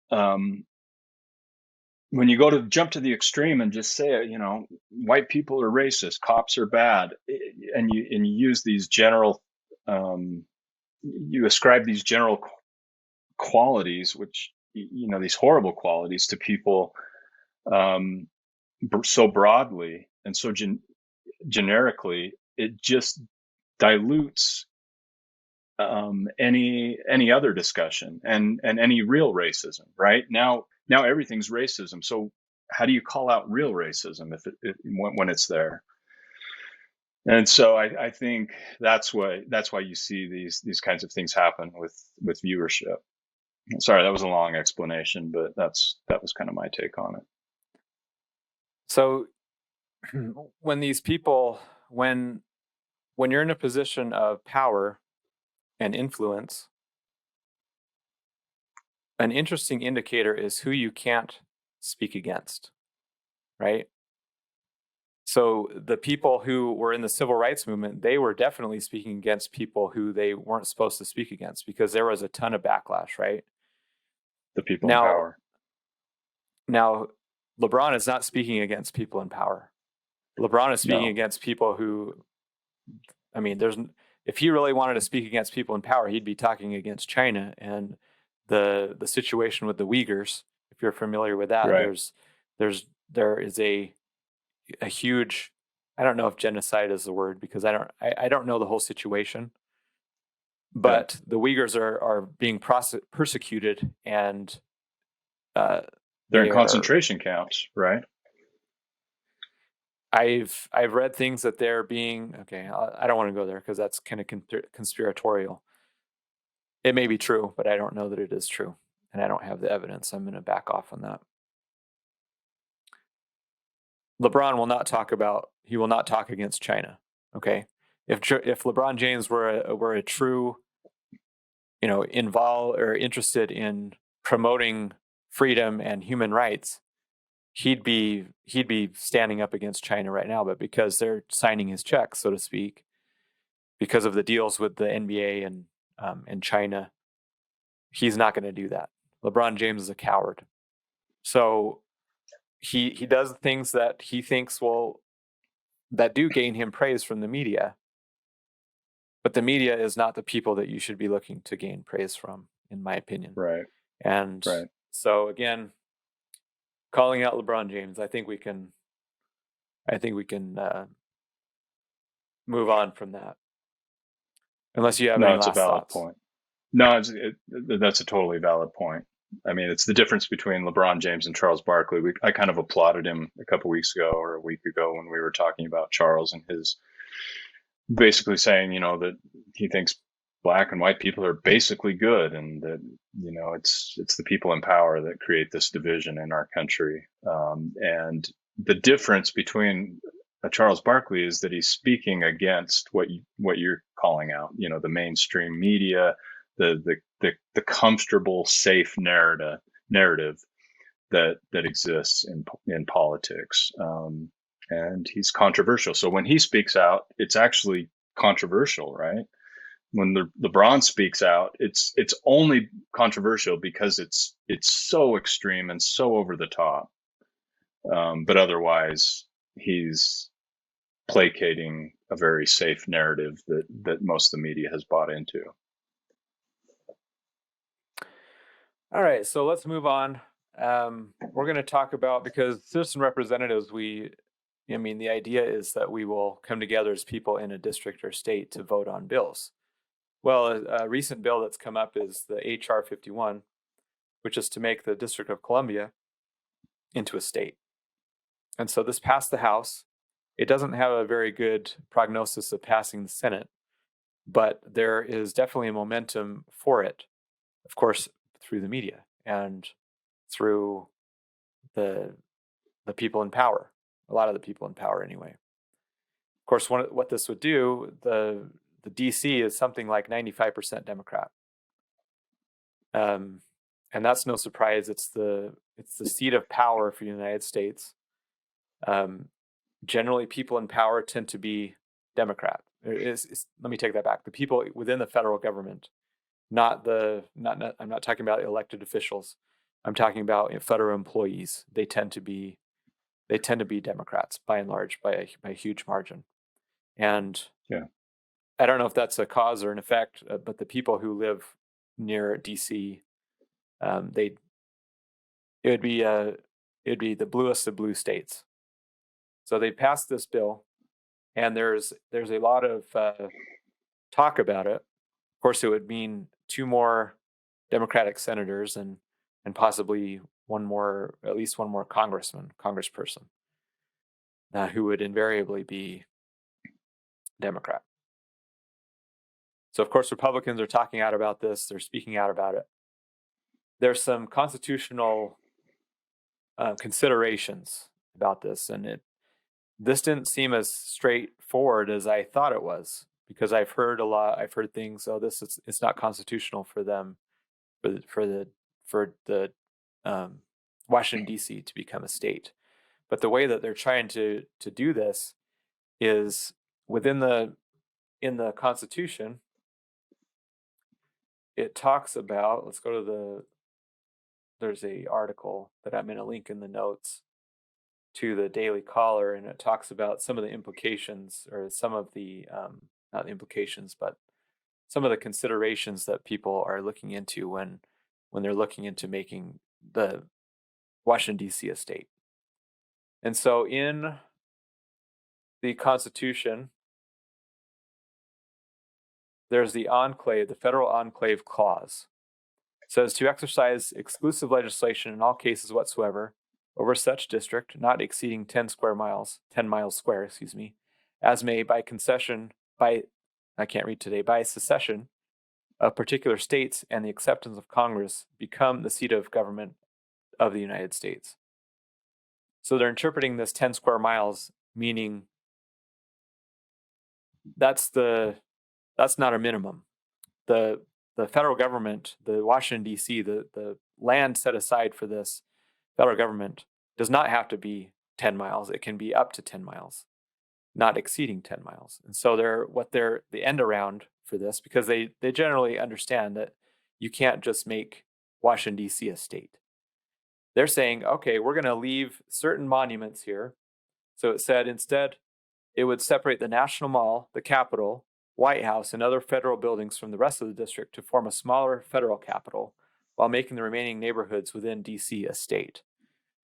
when you jump to the extreme and just say, white people are racist, cops are bad, and you use these general, you ascribe these general qualities, which, these horrible qualities to people so broadly and so generically, it just dilutes any other discussion and any real racism. Right now everything's racism. So how do you call out real racism when it's there? And so I think that's why you see these kinds of things happen with viewership. Sorry, that was a long explanation, but that was kind of my take on it. So when these people, when you're in a position of power and influence, an interesting indicator is who you can't speak against, right? So the people who were in the civil rights movement, they were definitely speaking against people who they weren't supposed to speak against because there was a ton of backlash, right? The people in power. Now, LeBron is not speaking against people in power. LeBron is speaking against people who, if he really wanted to speak against people in power, he'd be talking against China and the situation with the Uyghurs. If you're familiar with that, right. there is a huge, I don't know if genocide is the word because I don't know the whole situation, but the Uyghurs are being persecuted and they're in concentration camps, right? I've read things that they're being, okay, I don't want to go there because that's kind of conspiratorial. It may be true, but I don't know that it is true. And I don't have the evidence. I'm going to back off on that. LeBron will not talk against China. Okay. If LeBron James were a true, involved or interested in promoting freedom and human rights, he'd be standing up against China right now, but because they're signing his check, so to speak, because of the deals with the NBA and China, he's not going to do that. LeBron James is a coward. So he does things that he thinks that do gain him praise from the media. But the media is not the people that you should be looking to gain praise from, in my opinion. Right. And so again, calling out LeBron James, I think we can move on from that. Unless you have any last thoughts. No, it's a valid point. No, that's a totally valid point. I mean, it's the difference between LeBron James and Charles Barkley. I kind of applauded him a couple weeks ago or a week ago when we were talking about Charles and his basically saying, that he thinks black and white people are basically good, and that it's the people in power that create this division in our country. And the difference between Charles Barkley is that he's speaking against what you're calling out. The mainstream media, the comfortable, safe narrative that exists in politics, and he's controversial. So when he speaks out, it's actually controversial, right? When LeBron speaks out, it's only controversial because it's so extreme and so over the top. But otherwise, he's placating a very safe narrative that most of the media has bought into. All right, so let's move on. We're going to talk about, because citizen representatives, the idea is that we will come together as people in a district or state to vote on bills. Well, a recent bill that's come up is the HR 51, which is to make the District of Columbia into a state. And so this passed the House. It doesn't have a very good prognosis of passing the Senate, but there is definitely a momentum for it, of course, through the media and through the people in power, a lot of the people in power anyway. Of course, what this would do, the DC is something like 95% Democrat. And that's no surprise. It's the seat of power for the United States. Generally, people in power tend to be Democrat. Let me take that back. The people within the federal government, I'm not talking about elected officials. I'm talking about federal employees. They tend to be Democrats by and large, by a huge margin. And yeah, I don't know if that's a cause or an effect, but the people who live near DC, it would be the bluest of blue states. So they passed this bill, and there's a lot of talk about it. Of course, it would mean 2 more Democratic senators and possibly at least one more congressperson who would invariably be Democrat. So, of course, Republicans are talking out about this. They're speaking out about it. There's some constitutional considerations about this, and this didn't seem as straightforward as I thought it was, because I've heard things. Oh, it's not constitutional for them, for the Washington D.C. to become a state. But the way that they're trying to do this is in the Constitution. It talks about, let's go to there's a article that I'm going to link in the notes to the Daily Caller, and it talks about some of the implications, or some of the, not the implications, but some of the considerations that people are looking into when they're looking into making the Washington, D.C. a state. And so in the Constitution, there's the federal enclave clause. It says to exercise exclusive legislation in all cases whatsoever over such district not exceeding 10 miles square, as may by secession of particular states and the acceptance of Congress become the seat of government of the United States. So they're interpreting this 10 square miles, meaning that's not a minimum. The federal government, the Washington, D.C., the land set aside for this federal government does not have to be 10 miles. It can be up to 10 miles, not exceeding 10 miles. And so the end around for this, because they generally understand that you can't just make Washington, D.C. a state. They're saying, okay, we're going to leave certain monuments here. So it said instead it would separate the National Mall, the Capitol, White House, and other federal buildings from the rest of the district to form a smaller federal capital, while making the remaining neighborhoods within D.C. a state.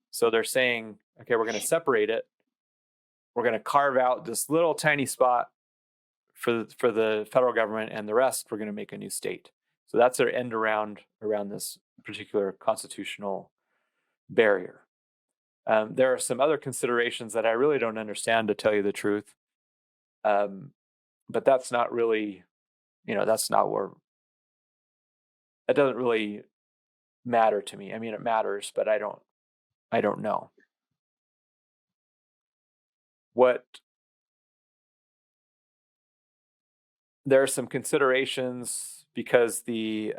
So they're saying, okay, we're going to separate it. We're going to carve out this little tiny spot for the federal government, and the rest we're going to make a new state. So that's their end around this particular constitutional barrier. There are some other considerations that I really don't understand, to tell you the truth. But that's not really, that's not where, it doesn't really matter to me. I mean, it matters, but I don't know. What there are some considerations because the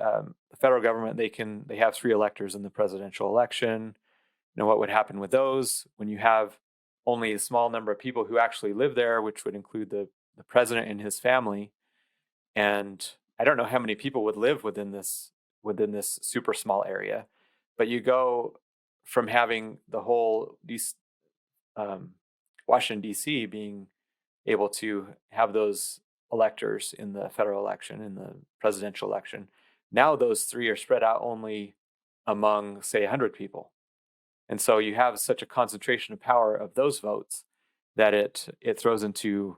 federal government, they have 3 electors in the presidential election. What would happen with those when you have only a small number of people who actually live there, which would include the president and his family. And I don't know how many people would live within this super small area, but you go from having the whole Washington D.C. being able to have those electors in the federal election, in the presidential election. Now those 3 are spread out only among, say, 100 people. And so you have such a concentration of power of those votes that it throws into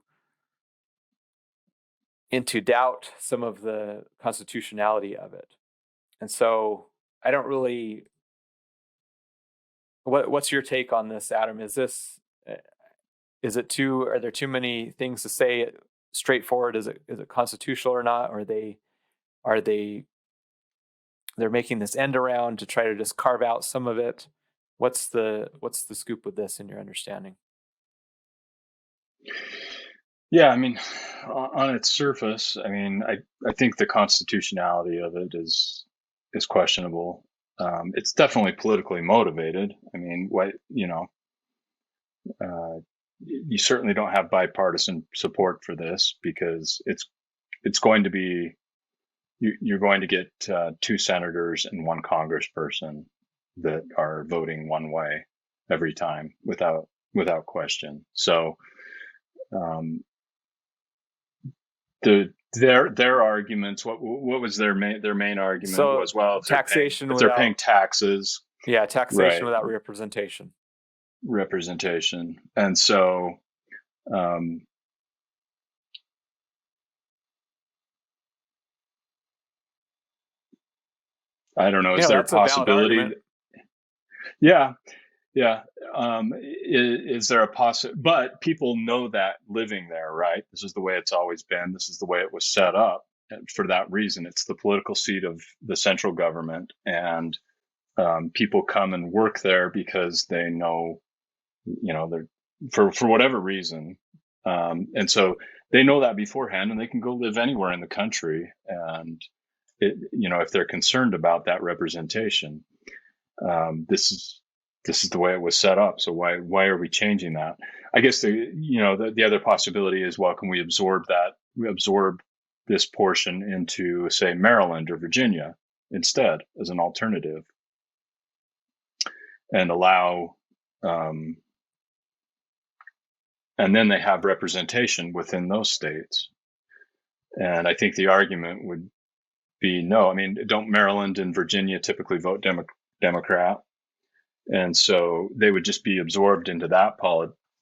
doubt some of the constitutionality of it. And so I don't really. What's your take on this, Adam? Are there too many things to say straightforward? Is it constitutional or not? Or they're making this end around to try to just carve out some of it? What's the scoop with this in your understanding? Yeah, I mean, on its surface, I mean, I think the constitutionality of it is questionable. It's definitely politically motivated. I mean, you certainly don't have bipartisan support for this because it's going to be, you're going to get 2 senators and 1 congressperson that are voting one way every time without question. So, their arguments, what was their main argument was, well, if taxation, if they're paying taxes. Yeah, taxation right, without representation. And so I don't know, is there a possibility? Yeah. Is there a possibility? But people know that living there, right? This is the way it's always been. This is the way it was set up. And for that reason, it's the political seat of the central government, and people come and work there because they know, they're for whatever reason, and so they know that beforehand, and they can go live anywhere in the country, and if they're concerned about that representation, this is the way it was set up. So why are we changing that? I guess the other possibility is, well, can we absorb that? We absorb this portion into, say, Maryland or Virginia instead as an alternative, and allow, and then they have representation within those states. And I think the argument would be no. I mean, don't Maryland and Virginia typically vote Democrat? And so they would just be absorbed into that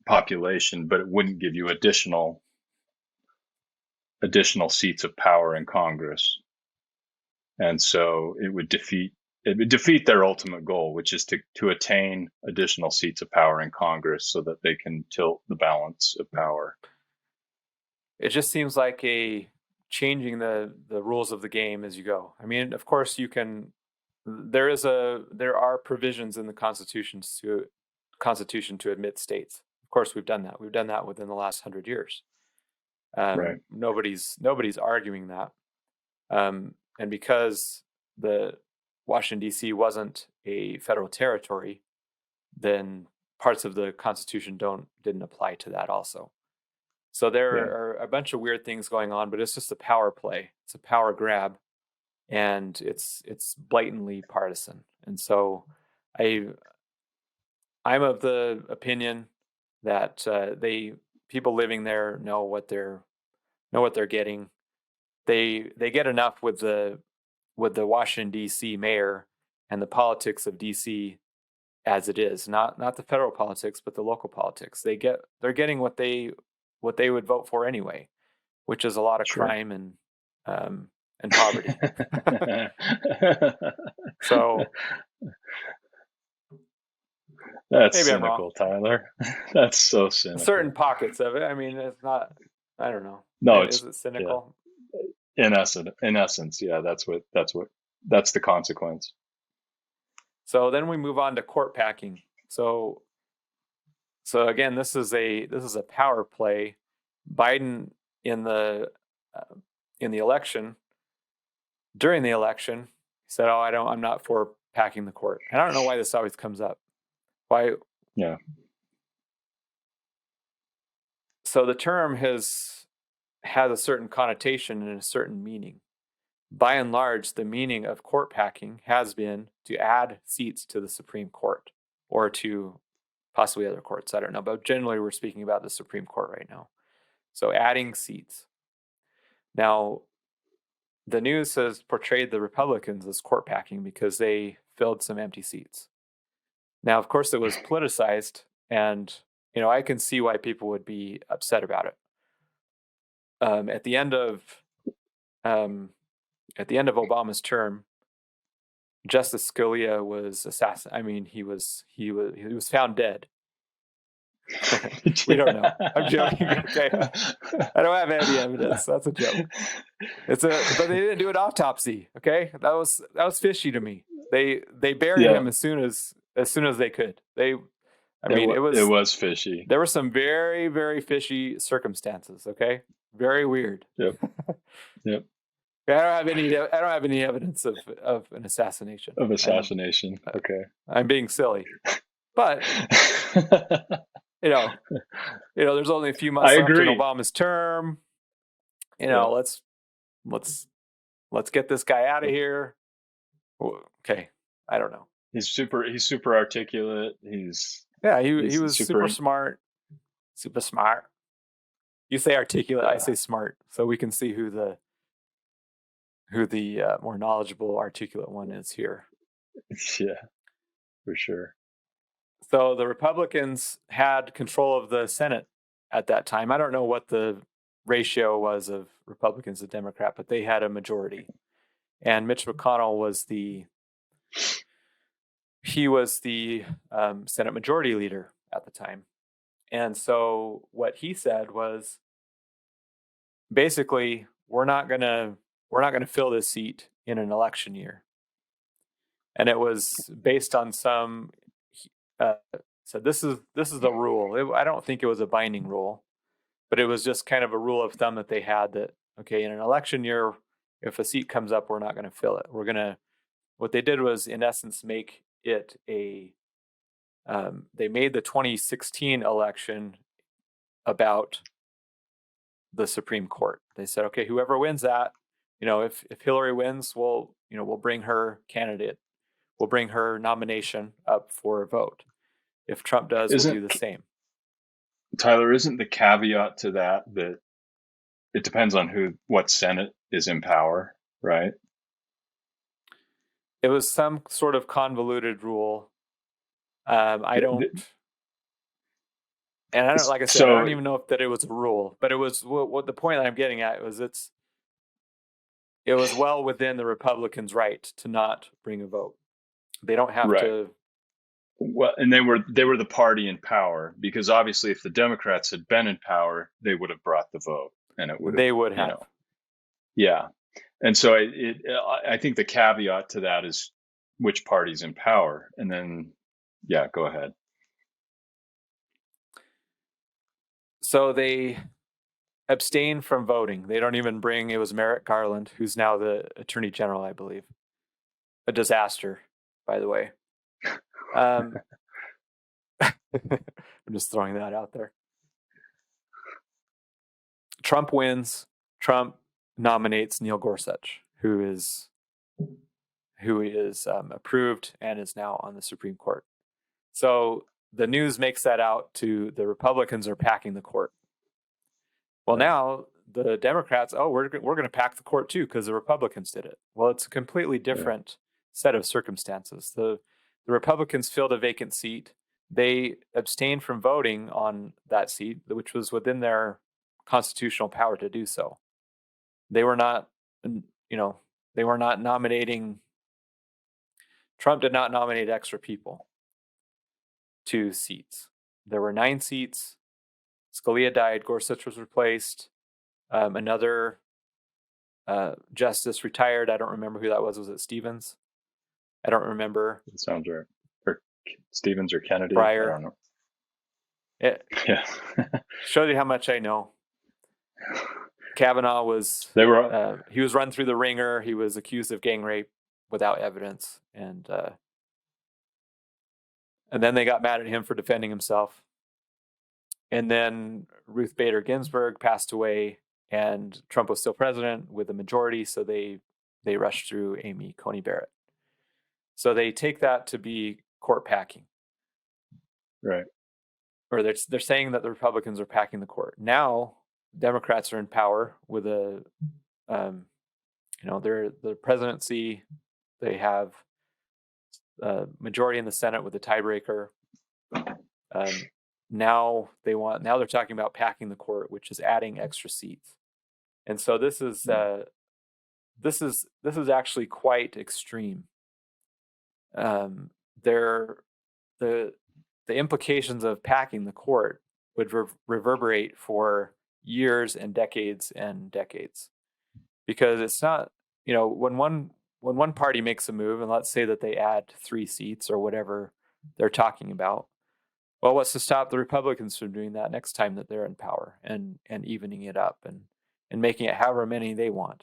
population, but it wouldn't give you additional seats of power in Congress. And so it would defeat their ultimate goal, which is to attain additional seats of power in Congress so that they can tilt the balance of power. It just seems like changing the rules of the game as you go. I mean, of course you can. There are provisions in the Constitution to admit states. Of course, we've done that. We've done that within the last 100 years. Right. Nobody's arguing that. And because the Washington D.C. wasn't a federal territory, then parts of the Constitution didn't apply to that also. So there are a bunch of weird things going on, but it's just a power play. It's a power grab. And it's blatantly partisan. And so I'm of the opinion that people living there know what they're getting. They get enough with the Washington D.C. mayor and the politics of D.C. as it is, not the federal politics, but the local politics. They're getting what they would vote for anyway, which is a lot of crime and poverty. So that's cynical, Tyler. That's so cynical. Certain pockets of it. I mean, it's not. I don't know. No, is it cynical? Yeah. In essence, yeah. That's the consequence. So then we move on to court packing. So again, this is a power play. Biden in the in the election, during the election, he said, "Oh, I'm not for packing the court." And I don't know why this always comes up. Why? Yeah. So the term has a certain connotation and a certain meaning. By and large, the meaning of court packing has been to add seats to the Supreme Court or to possibly other courts. I don't know, but generally we're speaking about the Supreme Court right now. So adding seats. Now, the news has portrayed the Republicans as court packing because they filled some empty seats. Now, of course, it was politicized, and I can see why people would be upset about it. At the end of Obama's term, Justice Scalia was assassinated. I mean, he was found dead. We don't know. I'm joking. Okay, I don't have any evidence. That's a joke. But they didn't do an autopsy. Okay, that was fishy to me. They buried him as soon as they could. It was fishy. There were some very, very fishy circumstances. Okay, very weird. Yep. I don't have any evidence of an assassination. Okay. I'm being silly, but there's only a few months left in Obama's term. Let's get this guy out of here. Okay, I don't know. He's super articulate. He was super smart. Super smart. You say articulate, I say smart, so we can see who the more knowledgeable, articulate one is here. Yeah, for sure. So the Republicans had control of the Senate at that time. I don't know what the ratio was of Republicans to Democrat, but they had a majority. And Mitch McConnell was the Senate Majority Leader at the time. And so what he said was, basically, we're not gonna fill this seat in an election year. And it was based on some. So this is the rule. I don't think it was a binding rule, but it was just kind of a rule of thumb that they had that, okay, in an election year, if a seat comes up, we're not going to fill it. What they did was, in essence, make it they made the 2016 election about the Supreme Court. They said, okay, whoever wins that, if Hillary wins, we'll bring her candidate. We'll bring her nomination up for a vote. If Trump does, we'll do the same. Tyler, isn't the caveat to that it depends on what Senate is in power, right? It was some sort of convoluted rule. I don't like I said, I don't even know if that it was a rule, but it was what the point that I'm getting at was it was well within the Republicans' right to not bring a vote. They don't have to. Well, and they were the party in power, because obviously if the Democrats had been in power, they would have brought the vote, and they would have. Yeah. And so I think the caveat to that is which party's in power. And then, yeah, go ahead. So they abstain from voting. They don't even bring, it was Merrick Garland, who's now the Attorney General, I believe. A disaster, by the way. I'm just throwing that out there. Trump wins. Trump nominates Neil Gorsuch, who is approved and is now on the Supreme Court. So the news makes that out to the Republicans are packing the court. Well, now the Democrats, we're going to pack the court too because the Republicans did it. Well, it's a completely different set of circumstances. The Republicans filled a vacant seat. They abstained from voting on that seat, which was within their constitutional power to do so. They were not, nominating. Trump did not nominate extra people to seats. There were 9 seats. Scalia died. Gorsuch was replaced. Another justice retired. I don't remember who that was. Was it Stevens? I don't remember. It sounds right. Or Stevens or Kennedy. Breyer. I don't know. Yeah. Shows you how much I know. Kavanaugh was They were he was run through the ringer. He was accused of gang rape without evidence, and then they got mad at him for defending himself. And then Ruth Bader Ginsburg passed away, and Trump was still president with a majority, so they rushed through Amy Coney Barrett. So they take that to be court packing, right. or they're saying that the Republicans are packing the court. Now Democrats are in power with they're the presidency. They have a majority in the Senate with a tiebreaker. Now they're talking about packing the court, which is adding extra seats. And so this is actually quite extreme. The implications of packing the court would reverberate for years and decades, because it's not, when one party makes a move, and let's say that they add 3 seats or whatever they're talking about, well, what's to stop the Republicans from doing that next time that they're in power and evening it up and making it however many they want?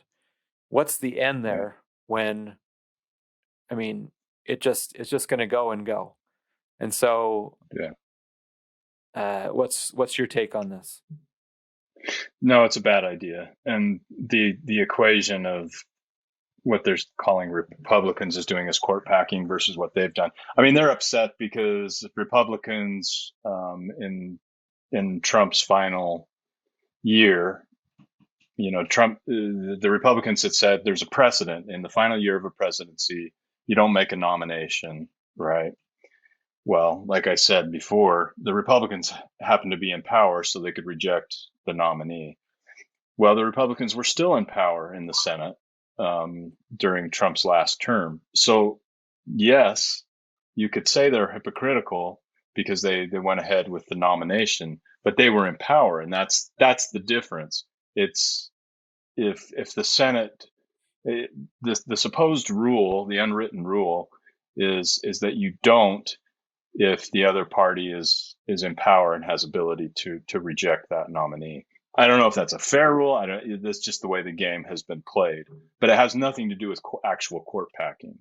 What's the end there when, it's just going to go and go. And so, what's your take on this? No, it's a bad idea. And the equation of what they're calling Republicans is doing is court packing versus what they've done. They're upset because Republicans in Trump's final year, Trump, the Republicans had said there's a precedent in the final year of a presidency, you don't make a nomination, right? Well, like I said before, the Republicans happened to be in power so they could reject the nominee. Well, the Republicans were still in power in the Senate during Trump's last term. So, yes, you could say they're hypocritical because they went ahead with the nomination, but they were in power, and that's the difference. It's if the Senate, the supposed rule, the unwritten rule, is that you don't if the other party is in power and has ability to reject that nominee. I don't know if that's a fair rule. That's just the way the game has been played, but it has nothing to do with actual court packing.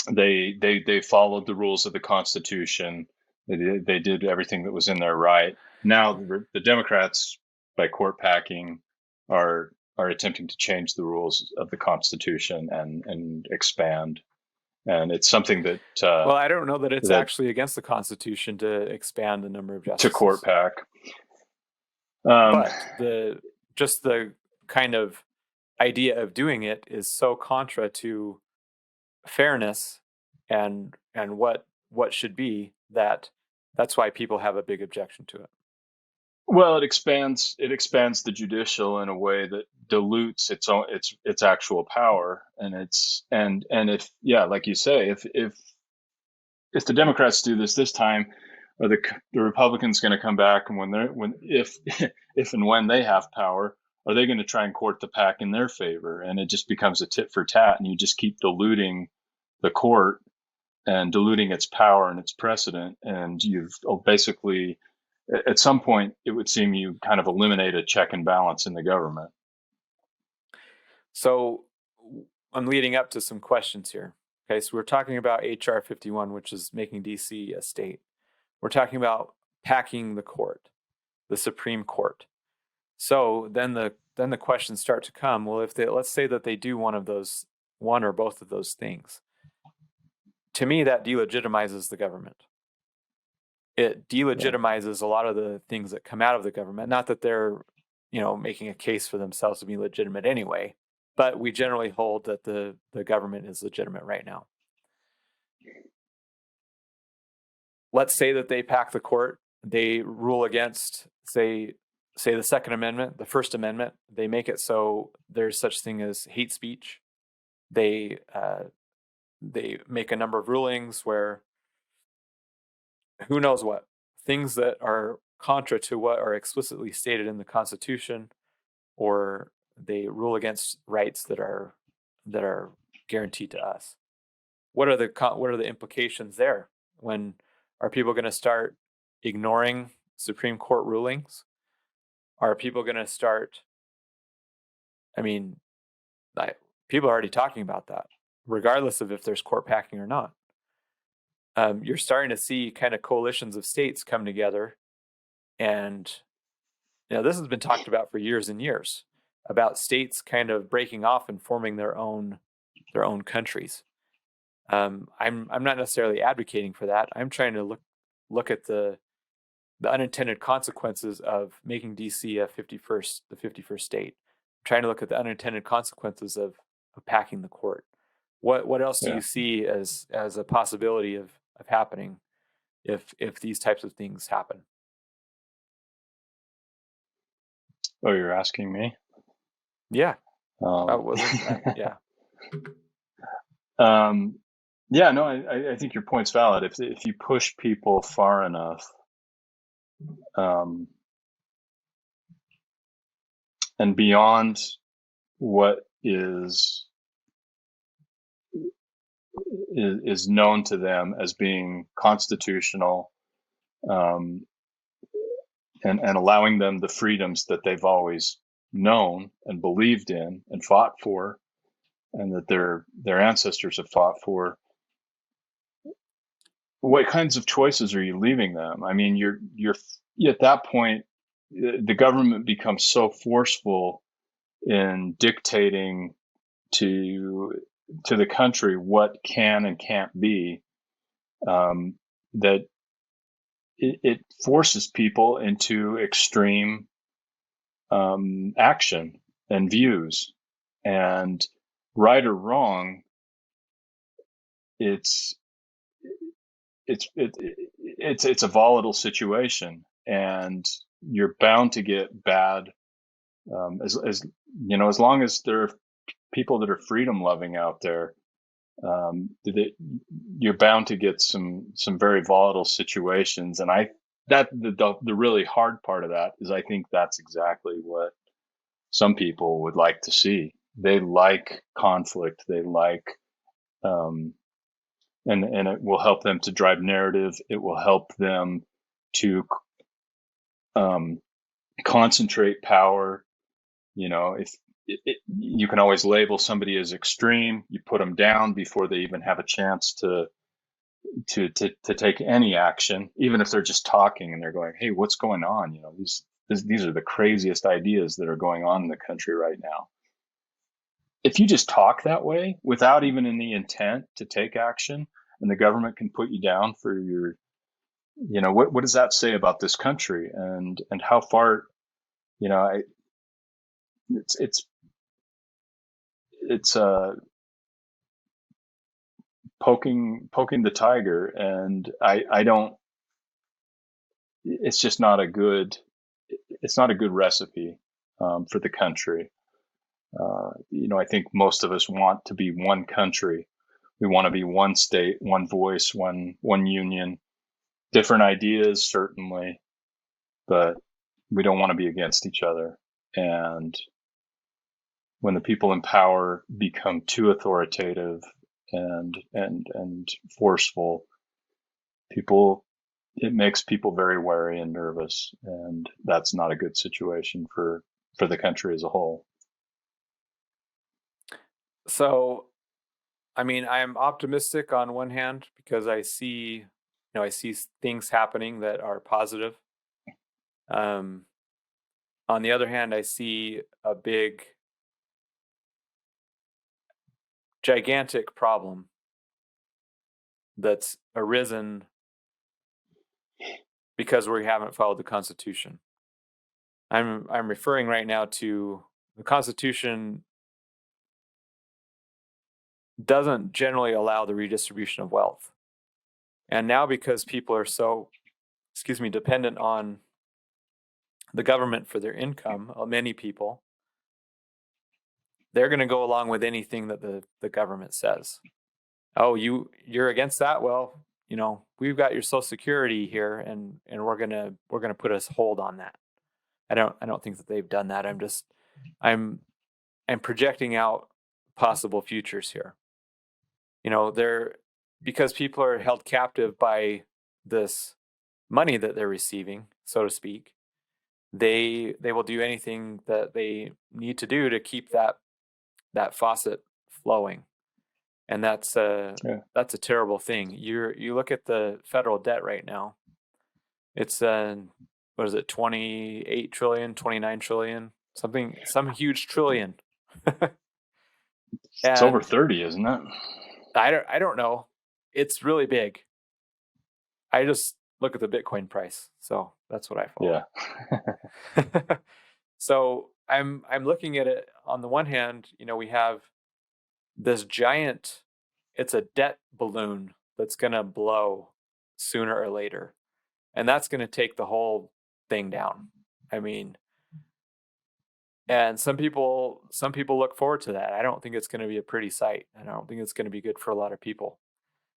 They followed the rules of the Constitution. They did everything that was in their right. Now the Democrats, by court packing, are attempting to change the rules of the Constitution and expand. And it's something that well, I don't know that it's actually against the Constitution to expand the number of justices. To court pack. But the kind of idea of doing it is so contra to fairness and what should be, that's why people have a big objection to it. Well, it expands the judicial in a way that dilutes its actual power, and if like you say, if the Democrats do this time, are the Republicans going to come back, and if and when they have power, are they going to try and court the pack in their favor? And it just becomes a tit for tat, and you just keep diluting the court and diluting its power and its precedent, and you've basically, at some point, it would seem you kind of eliminate a check and balance in the government. So I'm leading up to some questions here. Okay, so we're talking about HR 51, which is making DC a state. We're talking about packing the court, the Supreme Court. So then the questions start to come. Well, let's say that they do one or both of those things. To me, that delegitimizes the government. It delegitimizes a lot of the things that come out of the government. Not that they're, making a case for themselves to be legitimate anyway, but we generally hold that the government is legitimate right now. Let's say that they pack the court. They rule against, say the Second Amendment, the First Amendment. They make it so there's such thing as hate speech. They make a number of rulings where who knows what, things that are contra to what are explicitly stated in the Constitution, or they rule against rights that are guaranteed to us. What are the implications there? When are people going to start ignoring Supreme Court rulings? are people going to start? I mean, people are already talking about that, regardless of if there's court packing or not. You're starting to see kind of coalitions of states come together, and this has been talked about for years and years, about states kind of breaking off and forming their own countries. I'm not necessarily advocating for that. I'm trying to look at the unintended consequences of making DC the 51st state. I'm trying to look at the unintended consequences of packing the court. What else do you see as a possibility of happening if these types of things happen? Oh, you're asking me? Yeah. Yeah. No, I think your point's valid. If you push people far enough, and beyond what is known to them as being constitutional, and allowing them the freedoms that they've always known and believed in and fought for, and that their ancestors have fought for, what kinds of choices are you leaving them? I mean, you're at that point, the government becomes so forceful in dictating to the country what can and can't be, that it forces people into extreme action and views. And right or wrong, it's a volatile situation, and you're bound to get bad. As long as there are people that are freedom loving out there, you're bound to get some very volatile situations. And the really hard part of that is, I think that's exactly what some people would like to see. They like conflict. They like, and it will help them to drive narrative. It will help them to concentrate power. If you can always label somebody as extreme, you put them down before they even have a chance to take any action, even if they're just talking and they're going, "Hey, what's going on?" These are the craziest ideas that are going on in the country right now. If you just talk that way without even any intent to take action, and the government can put you down for your, what does that say about this country and how far, it's poking the tiger, and I don't. It's just not a good. It's not a good recipe for the country. I think most of us want to be one country. We want to be one state, one voice, one union. Different ideas, certainly, but we don't want to be against each other. And when the people in power become too authoritative and forceful, it makes people very wary and nervous, and that's not a good situation for the country as a whole. So, I mean, I'm optimistic on one hand because I see things happening that are positive. On the other hand, I see a big, gigantic problem that's arisen because we haven't followed the Constitution. I'm referring right now to the Constitution doesn't generally allow the redistribution of wealth. And now, because people are so, dependent on the government for their income, many people, they're going to go along with anything that the government says. Oh, you're against that? Well, we've got your Social Security here, and we're gonna put a hold on that. I don't think that they've done that. I'm projecting out possible futures here. Because people are held captive by this money that they're receiving, so to speak, they will do anything that they need to do to keep that faucet flowing. And that's a terrible thing. You look at the federal debt right now. It's what is it, 28 trillion, 29 trillion, some huge trillion. It's over 30, isn't it? I don't know. It's really big. I just look at the Bitcoin price, so that's what I follow. Yeah. So I'm looking at it. On the one hand, we have this giant, it's a debt balloon that's going to blow sooner or later. And that's going to take the whole thing down. I mean, and some people look forward to that. I don't think it's going to be a pretty sight. And I don't think it's going to be good for a lot of people.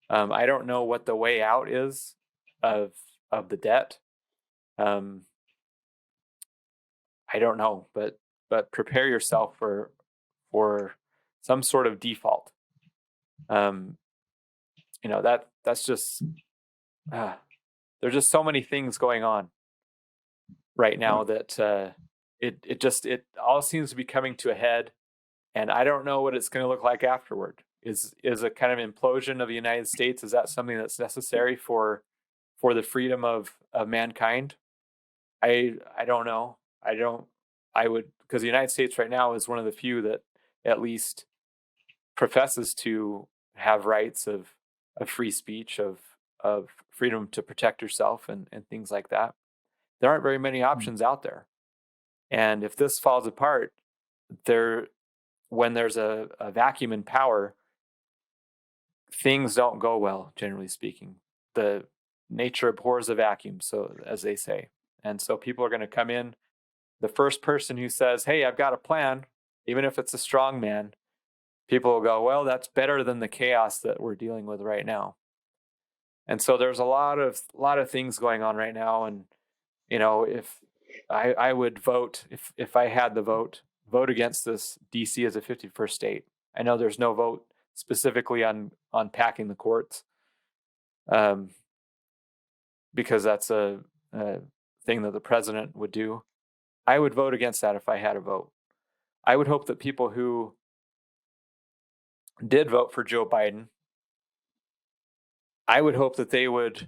I don't know what the way out is of the debt. I don't know, but prepare yourself for some sort of default. That's just there's just so many things going on right now that it all seems to be coming to a head, and I don't know what it's going to look like afterward. Is a kind of implosion of the United States, is that something that's necessary for the freedom of mankind? I don't know. I would, because the United States right now is one of the few that at least professes to have rights of free speech, of freedom to protect yourself and things like that. There aren't very many options out there. And if this falls apart, when there's a vacuum in power, things don't go well, generally speaking. The nature abhors a vacuum, so as they say. And so people are going to come in. The first person who says, "Hey, I've got a plan," even if it's a strong man, people will go, "Well, that's better than the chaos that we're dealing with right now." And so there's a lot of things going on right now. And if I would vote, if I had the vote against this DC as a 51st state. I know there's no vote specifically on packing the courts, because that's a thing that the president would do. I would vote against that if I had a vote. I would hope that people who did vote for Joe Biden, I would hope that they would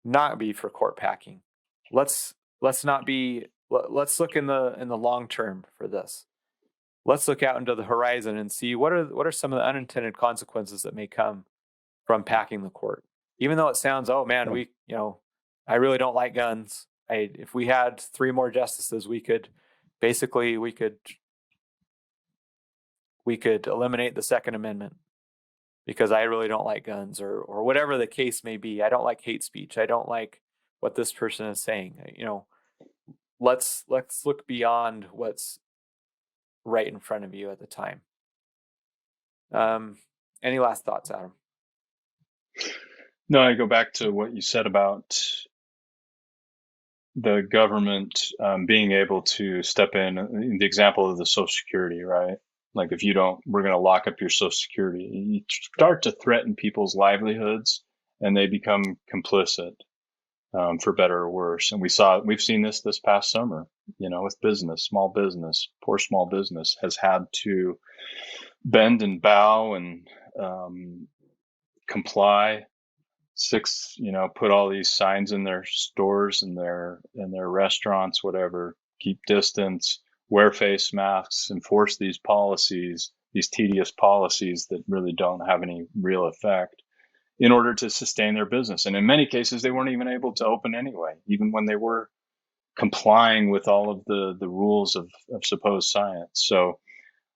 not be for court packing. Let's not be. Let's look in the long term for this. Let's look out into the horizon and see what are some of the unintended consequences that may come from packing the court. Even though it sounds, oh man, I really don't like guns. If we had 3 more justices, we could eliminate the Second Amendment because I really don't like guns, or whatever the case may be. I don't like hate speech. I don't like what this person is saying. Let's look beyond what's right in front of you at the time. Any last thoughts, Adam? No, I go back to what you said about the government being able to step in the example of the Social Security, right? Like if you don't, we're going to lock up your Social Security. You start to threaten people's livelihoods and they become complicit, for better or worse. And we've seen this past summer, with business, poor small business has had to bend and bow and comply. Put all these signs in their stores and their restaurants, whatever, keep distance, wear face masks, enforce these policies, these tedious policies that really don't have any real effect, in order to sustain their business. And in many cases, they weren't even able to open anyway, even when they were complying with all of the rules of supposed science. So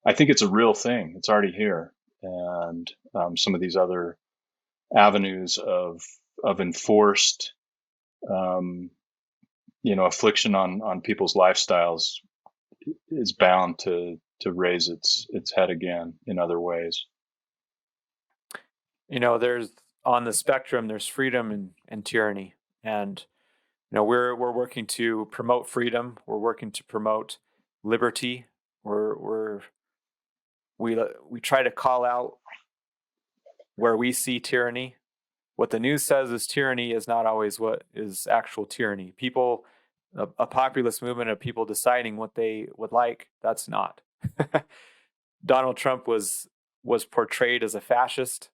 I think it's a real thing. It's already here. And some of these other avenues of enforced, affliction on people's lifestyles is bound to raise its head again in other ways. There's, on the spectrum, there's freedom and tyranny, and we're working to promote freedom. We're working to promote liberty. We try to call out where we see tyranny. What the news says is tyranny is not always what is actual tyranny. People, a populist movement of people deciding what they would like. That's not. Donald Trump was portrayed as a fascist.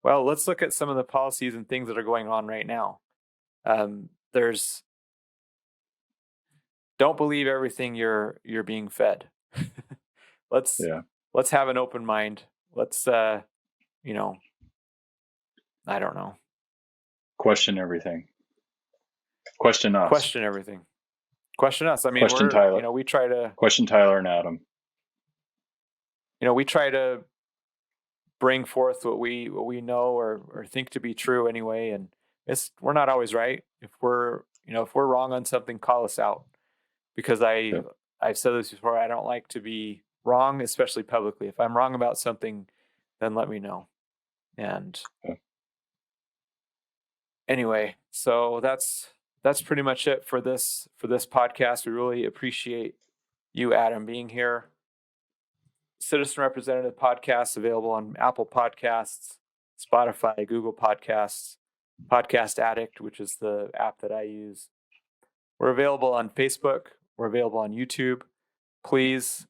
Well, let's look at some of the policies and things that are going on right now. Don't believe everything you're being fed. Let's have an open mind. Let's I don't know. Question everything. Question us. Question everything. Question us. I mean, question Tyler. We try to question Tyler and Adam. We try to bring forth what we know or think to be true anyway, and we're not always right. If we're wrong on something, call us out, because I've said this before. I don't like to be wrong, especially publicly. If I'm wrong about something, then let me know. And anyway, so that's pretty much it for this podcast. We really appreciate you, Adam, being here. Citizen Representative Podcast available on Apple Podcasts, Spotify, Google Podcasts, Podcast Addict, which is the app that I use. We're available on Facebook. We're available on YouTube. Please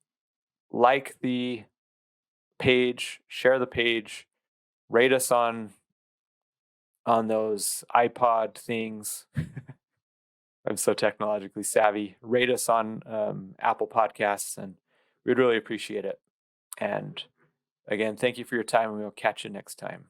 like the page, share the page, rate us on those iPod things. I'm so technologically savvy. Rate us on Apple Podcasts, and we'd really appreciate it. And again, thank you for your time, and we'll catch you next time.